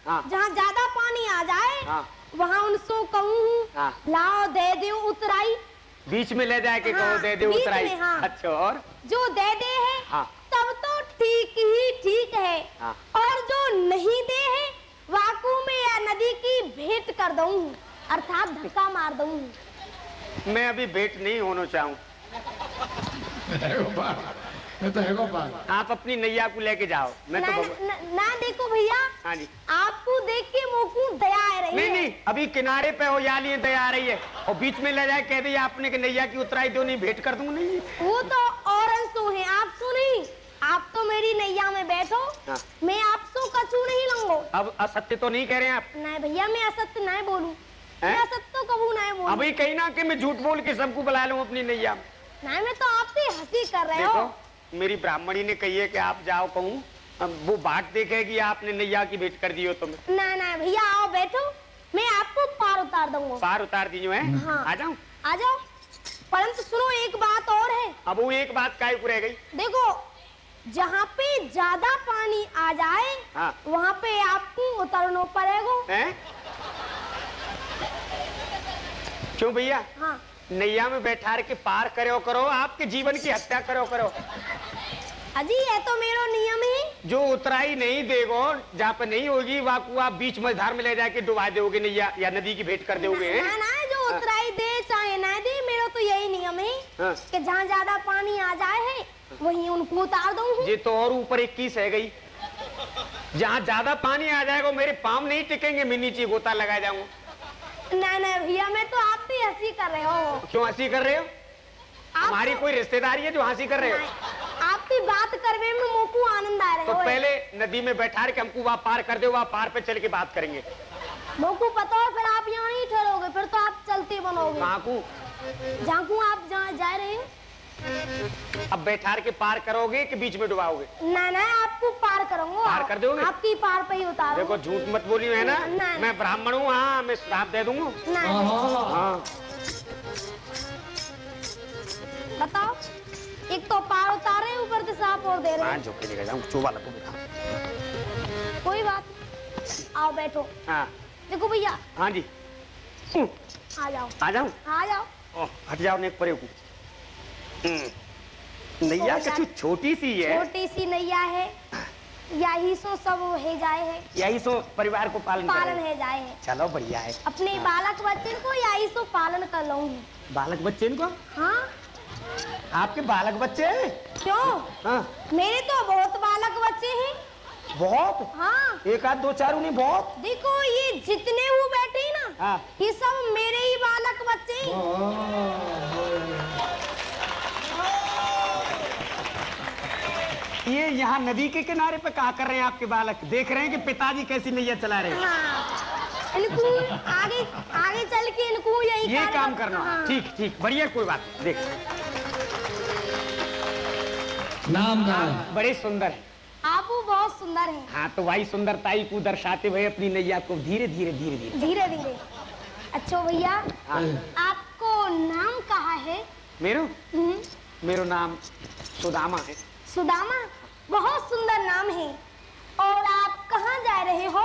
Speaker 4: हाँ।
Speaker 3: जहाँ ज्यादा पानी आ जाए
Speaker 4: हाँ।
Speaker 3: वहाँ उनसे कहूँ
Speaker 4: हाँ।
Speaker 3: लाओ दे दो उतराई।
Speaker 4: बीच में ले जाके
Speaker 3: हाँ,
Speaker 4: कहो दे दे
Speaker 3: बीच
Speaker 4: उतराई।
Speaker 3: में, हाँ।
Speaker 4: अच्छा और
Speaker 3: जो दे दे है
Speaker 4: हाँ।
Speaker 3: तब तो ठीक ही ठीक है।
Speaker 4: हाँ।
Speaker 3: और जो नहीं दे है वाकू में या नदी की भेंट कर दूं, अर्थात धक्का मार दूं।
Speaker 4: मैं अभी भेंट नहीं होना चाहूँ।
Speaker 5: तो है गोपाल,
Speaker 4: आप अपनी नैया को लेके जाओ। मैं
Speaker 3: ना,
Speaker 4: तो
Speaker 3: ना देखो भैया,
Speaker 4: हाँ जी,
Speaker 3: आपको देख के मुझको दया आ रही
Speaker 4: नहीं
Speaker 3: है।
Speaker 4: नहीं, अभी किनारे पे हो या लिए दया आ रही है, और बीच में ले जाए कह दिया आपने कि नैया की उतराई दो, नहीं भेंट कर दूं। नहीं,
Speaker 3: वो तो और अंशु है, आप सुनी। आप तो मेरी नैया में बैठो।
Speaker 4: हाँ।
Speaker 3: मैं आपसे कछु नहीं लूंगो।
Speaker 4: अब असत्य तो नहीं कह रहे हैं आप?
Speaker 3: नहीं भैया, मैं असत्य नहीं बोलूं।
Speaker 4: हैं?
Speaker 3: मैं असत्य तो कबू नहीं बोलूं।
Speaker 4: अभी कहीं ना कि मैं झूठ बोल के सबको बुला लूं अपनी नैया में।
Speaker 3: नहीं, मैं तो आपसे हंसी कर रहे हो।
Speaker 4: देखो, मेरी ब्राह्मणी ने कही है कि आप जाओ कहूँ, अब वो बाट देखेगी आपने नैया की भेंट कर दी हो तो मैं।
Speaker 3: नहीं भैया, आओ बैठो, मैं आपको पार उतार दूंगा।
Speaker 4: पार उतार दीजिए है?
Speaker 3: हाँ।
Speaker 4: आ जाऊं?
Speaker 3: आ जाओ। परंतु सुनो, एक बात और है।
Speaker 4: अब वो एक बात काहे को रह गई?
Speaker 3: देखो, जहाँ पे ज्यादा पानी आ जाए,
Speaker 4: हाँ।
Speaker 3: वहाँ पे आपको उतरना पड़ेगा।
Speaker 4: हैं? क्यों भैया?
Speaker 3: हाँ।
Speaker 4: नैया में बैठा के पार करो करो, आपके जीवन की हत्या करो करो।
Speaker 3: अजी, ये तो मेरा नियम है।
Speaker 4: जो उतराई नहीं देगो, जहाँ पे नहीं होगी वाकू आप बीच मझधार में ले जाके डुबा दोगे नैया, या नदी की भेंट कर दोगे।
Speaker 3: ना ना, जो उतराई दे चाहे ना दे, मेरा तो यही नियम है।
Speaker 4: हाँ।
Speaker 3: कि जहाँ ज्यादा पानी आ जाए है वहीं उनको उतार दूँ।
Speaker 4: ये तो और ऊपर 21 है गई। जहाँ ज्यादा पानी आ जाएगा मेरे पाँव नहीं टिकेंगे, मैं नीचे गोता लगा जाऊंगा।
Speaker 3: नहीं भैया, मैं तो आप भी हंसी कर रहे हो।
Speaker 4: क्यों हंसी कर रहे हो? हमारी कोई रिश्तेदारी है जो हंसी कर रहे हो?
Speaker 3: आपकी बात करने में मुझको आनंद आ रहा है।
Speaker 4: तो पहले नदी में बैठा के हमको वहाँ पार कर दो, वहाँ पार पे चल के बात करेंगे।
Speaker 3: मुझको पता है, फिर आप यहाँ नहीं ठहरोगे, फिर तो आप चलते बनोगे।
Speaker 4: कहाँ को?
Speaker 3: जहाँ को आप जहाँ जा रहे हो।
Speaker 4: अब बैठा के पार करोगे कि बीच में डुबाओगे?
Speaker 3: ना ना, आपको पार करूंगा।
Speaker 4: पार कर दोगे?
Speaker 3: आपकी पार पे ही उतारो।
Speaker 4: देखो, झूठ मत बोली है ना।
Speaker 3: ना।
Speaker 4: मैं ब्राह्मण हूँ, हाँ, मैं श्राप दे दूंगा।
Speaker 3: ना।
Speaker 4: हाँ।
Speaker 3: बताओ, एक तो पार उतारे, ऊपर से सांप और दे रहे
Speaker 4: हाँ, झुके लेकर जाऊँ, चोबा लगो बेटा।
Speaker 3: कोई बात नहीं। आओ बैठो।
Speaker 4: हाँ।
Speaker 3: देखो भैया।
Speaker 4: हाँ जी।
Speaker 3: आ जाओ।
Speaker 4: आ जाऊँ?
Speaker 3: आ जाओ।
Speaker 4: ओह, हट जाओ नेक परे को। नैया कछु छोटी सी है।
Speaker 3: छोटी सी नैया है, यही सो सब है जाए है।
Speaker 4: यही सो परिवार को पालन
Speaker 3: है जाए है।
Speaker 4: चलो बढ़िया है।
Speaker 3: अपने बालक बच्चे को यही सो पालन कर लूंगी।
Speaker 4: बालक बच्चे इनको?
Speaker 3: हाँ।
Speaker 4: आपके बालक बच्चे हैं?
Speaker 3: क्यों?
Speaker 4: हाँ।
Speaker 3: मेरे तो बहुत बालक बच्चे हैं।
Speaker 4: बहुत?
Speaker 3: हाँ।
Speaker 4: एक आध दो चार नहीं, बहुत।
Speaker 3: देखो, ये जितने वो बैठे हैं ना,
Speaker 4: हाँ।
Speaker 3: ये सब मेरे ही बालक बच्चे हैं।
Speaker 4: ये यहाँ नदी के किनारे पे क्या कर रहे हैं आपके बालक? देख रहे हैं कि पिताजी कैसी नैया चला रहे हैं।
Speaker 3: हाँ। इनको आगे आगे चल के इनको
Speaker 4: ये काम करना।
Speaker 3: हाँ।
Speaker 4: ठीक ठीक, बढ़िया, कोई बात नहीं। देख,
Speaker 5: नाम नाम
Speaker 4: बड़े सुंदर है।
Speaker 3: आप वो बहुत सुंदर हैं।
Speaker 4: हाँ, तो वही सुंदरताई को दर्शाते हुए अपनी नैया को धीरे धीरे धीरे धीरे
Speaker 3: धीरे धीरे। अच्छा भैया,
Speaker 4: हाँ।
Speaker 3: आपको नाम कहा है?
Speaker 4: मेरो नाम सुदामा है।
Speaker 3: सुदामा, बहुत सुंदर नाम है। और आप कहाँ जा रहे हो?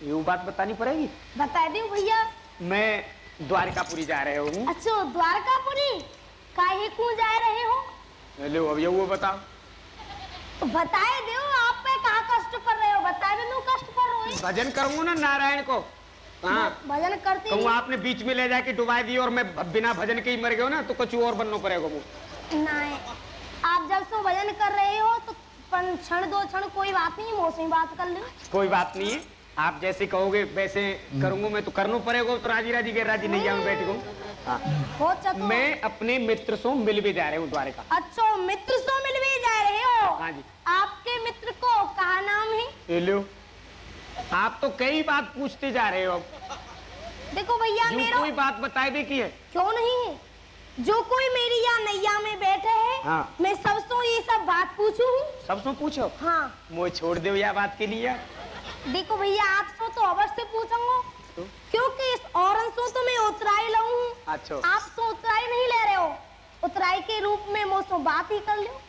Speaker 4: यूँ बात बतानी पड़ेगी?
Speaker 3: बता दो भैया।
Speaker 4: मैं द्वारकापुरी जा रहे हूँ।
Speaker 3: अच्छा, द्वारकापुरी काहे को जा रहे हो?
Speaker 4: लो, अब ये वो बताओ।
Speaker 3: बताए दो, आप पे कहाँ कष्ट कर रहे हो? बताए दो, कष्ट कर रहे हो।
Speaker 4: भजन करूंगा ना नारायण को। हाँ,
Speaker 3: भजन करते
Speaker 4: कहूँ आपने बीच में ले जाके डुबा दी और मैं बिना भजन के ही मर गया ना, तो कुछ और बनना पड़ेगा वो।
Speaker 3: नहीं, आप जब से भजन कर रहे हो तो क्षण दो क्षण कोई बात नहीं, मौसमी बात कर लो।
Speaker 4: कोई बात नहीं है, आप जैसे कहोगे वैसे करूंगा। मैं तो करना पड़ेगा, तो राजी राजी के राजी नैया में बैठ गऊँ। हाँ। मैं अपने मित्र से मिल भी जा रहे हूँ द्वारका।
Speaker 3: अच्छा, मित्र से मिल भी जा रहे हो?
Speaker 4: हाँ जी।
Speaker 3: आपके मित्र को क्या नाम है?
Speaker 4: लो, आप तो कई बात पूछते जा रहे हो।
Speaker 3: देखो भैया, मेरा
Speaker 4: कोई बात बताए दे की है?
Speaker 3: क्यों नहीं है? जो कोई मेरी यहाँ नैया में बैठे है,
Speaker 4: हाँ।
Speaker 3: मैं सबसे ये सब बात पूछू हूँ।
Speaker 4: सबसे पूछो?
Speaker 3: हाँ।
Speaker 4: मुझे छोड़ दो यह बात के लिए।
Speaker 3: देखो भैया, आपसे तो अवश्य पूछूंगा, क्योंकि इस औरत से तो मैं उतराई लाऊं।
Speaker 4: अच्छा।
Speaker 3: आप तो उतराई नहीं ले रहे हो, उतराई के रूप में मुझसे बात ही कर लो।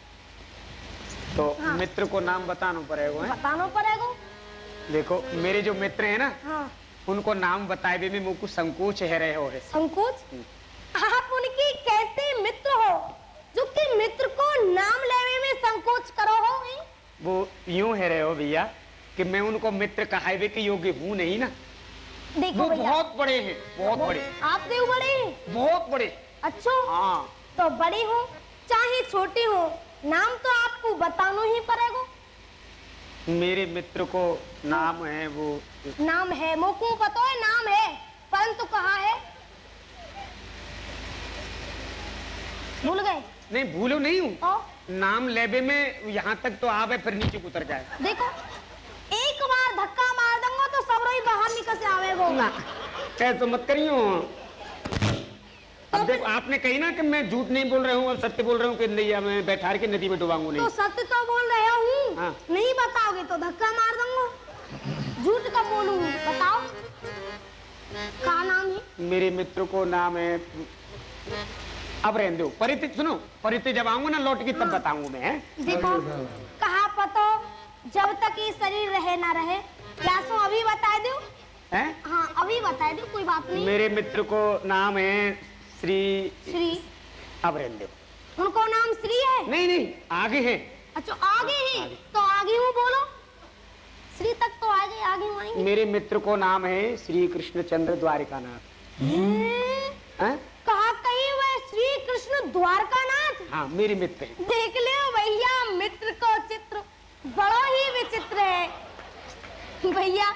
Speaker 4: तो
Speaker 3: हाँ।
Speaker 4: मित्र को नाम बताना पड़ेगा।
Speaker 3: बताना पड़ेगा।
Speaker 4: देखो, मेरे जो मित्र हैं ना,
Speaker 3: हाँ।
Speaker 4: उनको नाम बताए भी में मुझको संकोच है रहे हो।
Speaker 3: संकोच? आप उनकी कैसे मित्र हो जो कि मित्र को नाम लेने में संकोच
Speaker 4: यूं है रहे हो भैया कि मैं उनको मित्र कहावे के योग्य हूँ नहीं ना।
Speaker 3: देखो
Speaker 4: वो
Speaker 3: भैया,
Speaker 4: बहुत बड़े हैं, बहुत बड़े।
Speaker 3: आप देव बड़े हैं?
Speaker 4: बहुत बड़े।
Speaker 3: अच्छा,
Speaker 4: हाँ।
Speaker 3: तो बड़े हो चाहे छोटे हो, नाम तो आपको बताना ही पड़ेगा।
Speaker 4: मेरे मित्र को नाम है वो।
Speaker 3: नाम है मोको पता है, नाम है, परंतु कहाँ है भूल गए?
Speaker 4: नहीं भूलो नहीं हूँ,
Speaker 3: और
Speaker 4: नाम लेबे में यहाँ तक तो आवे फिर नीचे उतर जाए।
Speaker 3: देखो, एक बार धक्का मार दूंगा तो सब रोई बाहर निकल से आवेगो
Speaker 4: ना कैसे मत करियो। अब देखो आपने कही ना कि मैं झूठ नहीं बोल रहा हूँ, अब सत्य बोल रहा हूँ कि नैया में बैठा के नदी में डुबाऊंगा नहीं।
Speaker 3: तो सत्य तो बोल रहे हूँ।
Speaker 4: हाँ।
Speaker 3: नहीं बताओगे तो धक्का मार दूंगा। झूठ कब बोलूंगी बताओ? क्या नाम है?
Speaker 4: मेरे मित्र को नाम है, अब रहने दो, परिचय सुनो, परिचय जब आऊंगा ना लौट के तब बताऊंगा मैं।
Speaker 3: देखो, कहा पतो जब तक ये शरीर रहे ना रहे, क्या सो अभी बता दो? हाँ अभी बता दो, कोई बात नहीं।
Speaker 4: मेरे मित्र को नाम है श्री। अब रहने दो।
Speaker 3: उनको नाम श्री है?
Speaker 4: नहीं नहीं आगे है।
Speaker 3: अच्छा आगे है, तो आगे हूँ बोलो। श्री तक तो आगे आगे हूँ आएंगे।
Speaker 4: मेरे मित्र को नाम है श्री कृष्णचंद्र द्वारिकानाथ।
Speaker 3: कहा कहीं वह श्री कृष्ण द्वारकानाथ?
Speaker 4: हाँ मेरे मित्र हैं।
Speaker 3: देख लो भैया, मित्र को चित्र बड़ा ही विचित्र है भैया।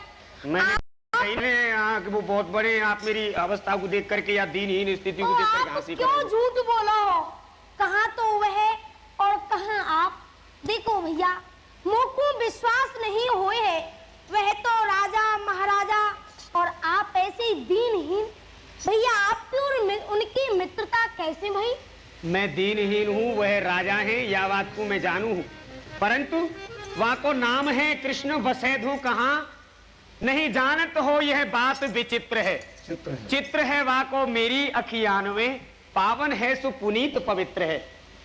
Speaker 4: वो बहुत बड़े हैं, आप मेरी अवस्था को देख करके या दीनहीन स्थिति को देख करके हंसी
Speaker 3: क्यों झूठ बोलो हो? कहाँ तो वह और कहाँ आप? देखो भैया, मोको विश्वास नहीं हुए है, वह तो राजा महाराजा और आप ऐसे ही दीनहीन। भैया आपकी और उनकी मित्रता कैसे भाई?
Speaker 4: मैं दीनहीन हूँ, वह राजा हैं, या बात को मैं जानू हूँ, परंतु वहाँ को नाम है कृष्ण वसैधु कहाँ नहीं जानत हो, यह बात विचित्र है। चित्र है वहाँ को मेरी अखियान में, पावन है सुपुनीत पवित्र है।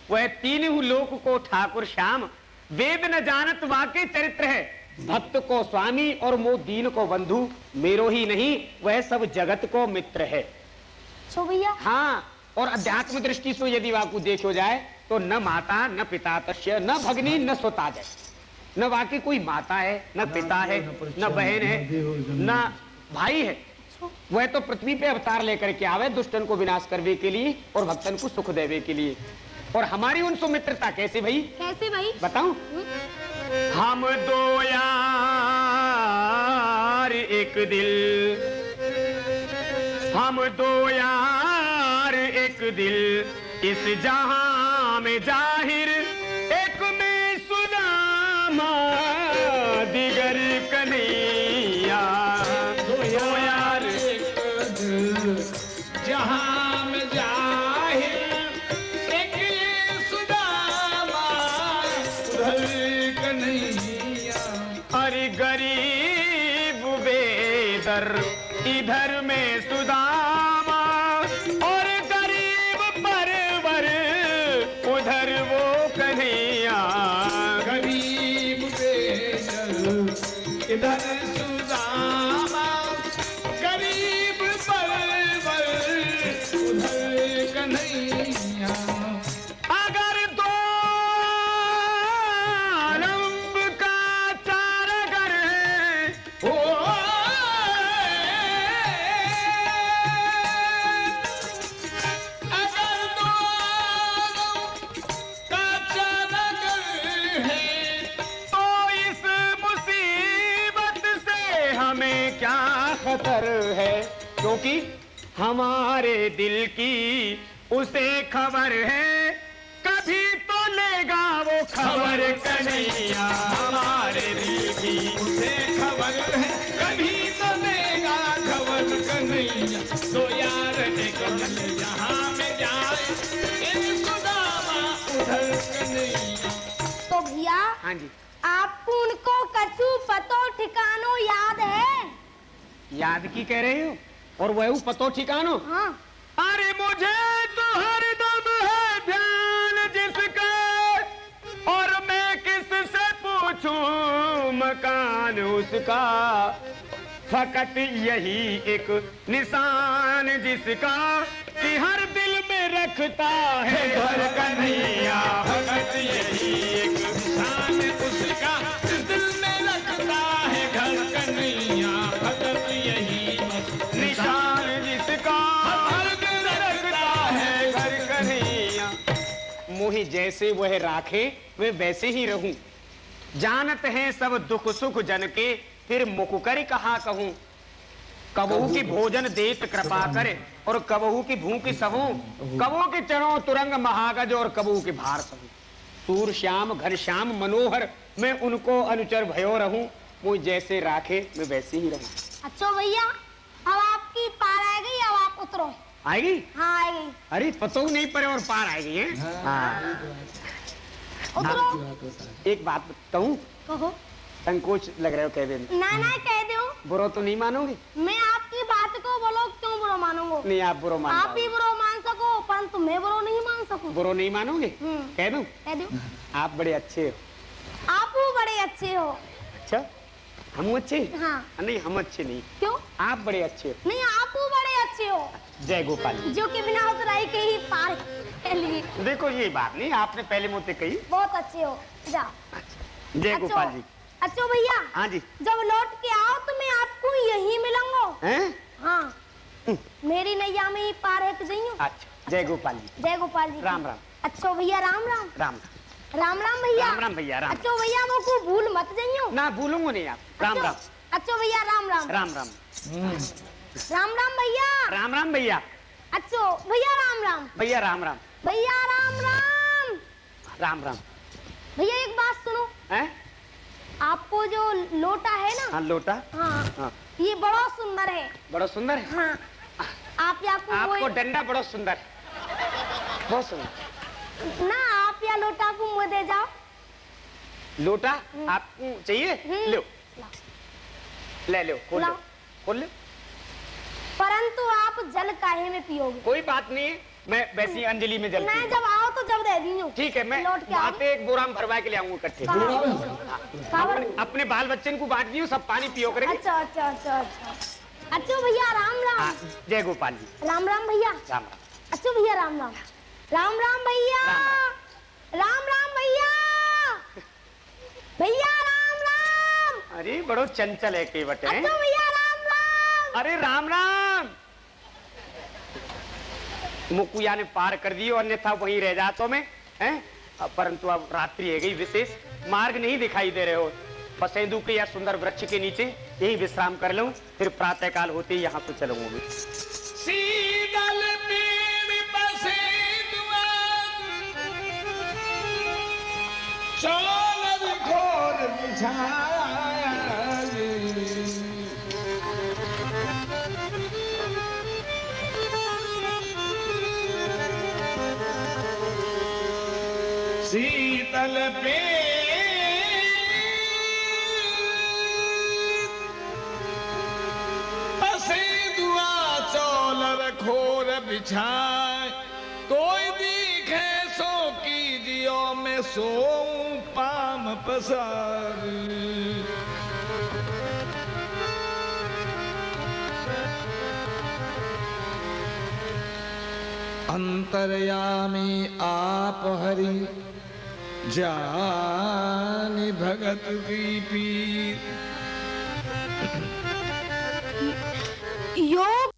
Speaker 4: वह तीनों लोक को ठाकुर श्याम, वेद न जानत वाके चरित्र है। भक्त को स्वामी और मो दीन को बंधु, मेरो ही नहीं वह सब जगत को मित्र है।
Speaker 3: तो भैया
Speaker 4: हाँ, और अध्यात्म दृष्टि से यदि वाकु देखो जाए तो न माता न पिता तस्य, न भगनी न सोता जाए, न वाकई कोई माता है न पिता है न बहन है न भाई है। वह तो पृथ्वी पे अवतार लेकर के आवे दुष्टन को विनाश करने के लिए और भक्तन को सुख देवे के लिए। और हमारी उनसे मित्रता कैसे भाई?
Speaker 3: कैसे भाई
Speaker 4: बताऊं? हम दो यार एक दिल, हम दो यार एक दिल, इस जहां में जाहिर, एक में सुदामा दिगर कन्हैया।
Speaker 5: दो यार एक दिल, जहां में जाहिर, एक ये सुदामा उधर कन्हैया।
Speaker 4: अरे गरीब बेदर इधर में सुदामा, और गरीब परवर उधर वो कन्हैया।
Speaker 5: गरीब बेदर इधर सुदामा, गरीब परवर उधर कन्हैया।
Speaker 4: अगर दो रंब का चार घर है,
Speaker 5: ओ अगर दो का चादर है,
Speaker 4: तो इस मुसीबत से हमें क्या खतर है, क्योंकि हमारे दिल की उसे खबर है, कभी तो लेगा वो खबर कन्हैया। हमारे दिल की
Speaker 5: उसे खबर है, कभी तो देगा खबर कन्हैया। दो यार एक दिल जहां में जाए, एक सुदामा उधर कन्हैया।
Speaker 3: तो भैया
Speaker 4: हाँ जी,
Speaker 3: आपको उनको कछु पतो ठिकानो याद है?
Speaker 4: याद की कह रहे हो? और वह पतो ठिकानो?
Speaker 3: हाँ
Speaker 4: अरे मुझे तो हरदम है ध्यान जिसका, और मैं किससे पूछूं मकान उसका। फकत यही एक निशान जिसका, कि हर दिल में रखता है घर कन्हैया।
Speaker 5: भगत यही एक निशान उसका,
Speaker 4: मोहि जैसे वह राखे वे वैसे ही रहूं। जानत हैं सब दुख सुख जन के, फिर मुख कर कहा कहूं। कबहू की भोजन देत कृपा करे, और कबहू की भूख सहूं। कबहू के चरणों तुरंग महागज, और कबहू के भार सहूं। सूर श्याम घन श्याम मनोहर, मैं उनको अनुचर भयो रहूं। वो जैसे राखे मैं वैसे ही रहूं।
Speaker 3: अच्छा भैया, अब आपकी पार आ गई, अब आप उतरो।
Speaker 4: आएगी?
Speaker 3: हाँ आएगी।
Speaker 4: अरे पतो नहीं पड़े और पार आएगी है? हाँ।
Speaker 3: उतरो।
Speaker 4: एक बात बताऊं?
Speaker 3: कहो।
Speaker 4: संकोच लग रहे हो कह देने?
Speaker 3: ना ना कह दो।
Speaker 4: बुरा तो नहीं मानोगे?
Speaker 3: मैं आपकी बात को बोलो क्यों बुरा मानूंगा?
Speaker 4: नहीं आप बुरा मान।
Speaker 3: आप ही बुरा मान सको, परंतु मैं बुरा नहीं मान सकूं।
Speaker 4: बुरा नहीं मानोगे? कह दूं?
Speaker 3: कह दो।
Speaker 4: आप बड़े अच्छे हो।
Speaker 3: आप बड़े अच्छे हो।
Speaker 4: अच्छा, हम अच्छे?
Speaker 3: हाँ।
Speaker 4: नहीं हम अच्छे नहीं।
Speaker 3: क्यों?
Speaker 4: आप बड़े अच्छे हो।
Speaker 3: नहीं, आप बड़े अच्छे हो।
Speaker 4: जय गोपाल।
Speaker 3: जो कि बिना उतराई के ही पार कर लिए।
Speaker 4: देखो ये बात नहीं, आपने पहले मुझसे कही।
Speaker 3: बहुत अच्छे हो, जाओ।
Speaker 4: जय गोपाल जी।
Speaker 3: अच्छा भैया।
Speaker 4: हाँ जी।
Speaker 3: जब लौट के आओ तो मैं आपको यही मिलूंगा।
Speaker 4: हैं?
Speaker 3: हाँ। मेरी नैया में ही पार है जाइयो।
Speaker 4: अच्छा, जय गोपाल जी।
Speaker 3: जय गोपाल जी।
Speaker 4: राम राम।
Speaker 3: अच्छा भैया, राम राम।
Speaker 4: राम
Speaker 3: राम राम भैया।
Speaker 4: राम राम भैया। राम।
Speaker 3: अच्छा भैया, मुझको भूल मत जाइयो।
Speaker 4: ना भूलूंगा नहीं आप। राम राम।
Speaker 3: अच्छा भैया, राम राम।
Speaker 4: राम राम।
Speaker 3: राम राम भैया।
Speaker 4: राम राम भैया।
Speaker 3: अच्छा भैया, राम राम।
Speaker 4: भैया राम राम।
Speaker 3: भैया राम राम।
Speaker 4: राम राम।
Speaker 3: भैया एक बात सुनो।
Speaker 4: हैं?
Speaker 3: आपको जो लोटा है ना?
Speaker 4: हाँ लोटा।
Speaker 3: हाँ,
Speaker 4: हाँ।
Speaker 3: ये बड़ा सुंदर है।
Speaker 4: बड़ा सुंदर है?
Speaker 3: हाँ। आप या को
Speaker 4: आपको डंडा बड़ा सुंदर है। बहुत सुंदर।
Speaker 3: ना आप या लोटा को मुँह दे जाओ।
Speaker 4: लोटा आपको चाहिए? लो ले लो, खोल लो, खोल लो।
Speaker 3: परंतु आप जल काहे में पियोगे?
Speaker 4: कोई बात नहीं, मैं वैसी अंजलि में जल
Speaker 3: मैं जब आओ तो जब दे दी हूँ।
Speaker 4: ठीक है, मैं
Speaker 3: लौट के
Speaker 4: बातें एक बोरा में भरवा के ले आऊंगा इकट्ठे। अपने बाल बच्चन को बांट दियो, सब पानी पियो करेंगे।
Speaker 3: अच्छा अच्छा अच्छा अच्छा। अच्छा भैया, राम राम।
Speaker 4: जय गोपाल जी।
Speaker 3: राम राम भैया।
Speaker 4: राम राम।
Speaker 3: अच्छा भैया, राम राम। राम राम भैया। राम राम भैया। भैया राम राम।
Speaker 4: अरे बड़ो चंचल है केवट है।
Speaker 3: अच्छा भैया, राम राम।
Speaker 4: अरे राम राम। मुकुया ने पार कर दियो, अन्यथा वहीं रह जातो मैं हैं। परंतु अब रात्रि है गई विशेष, मार्ग नहीं दिखाई दे रहे हो। पसेंदू के या सुंदर वृक्ष के नीचे यही विश्राम कर लूं, फिर प्रातः काल होते ही यहाँ से चलूंगा मैं।
Speaker 5: सीदल पेड़ पसेंदुआ, चोल घोर बिछाया। शीतल पे पसेंदुआ, चौलर खोर बिछाए। कोई दिखे सो कीजियो, मैं सोऊं पाम पसार। अंतर्यामी आप हरि, जानि भगत की पीर।
Speaker 3: योग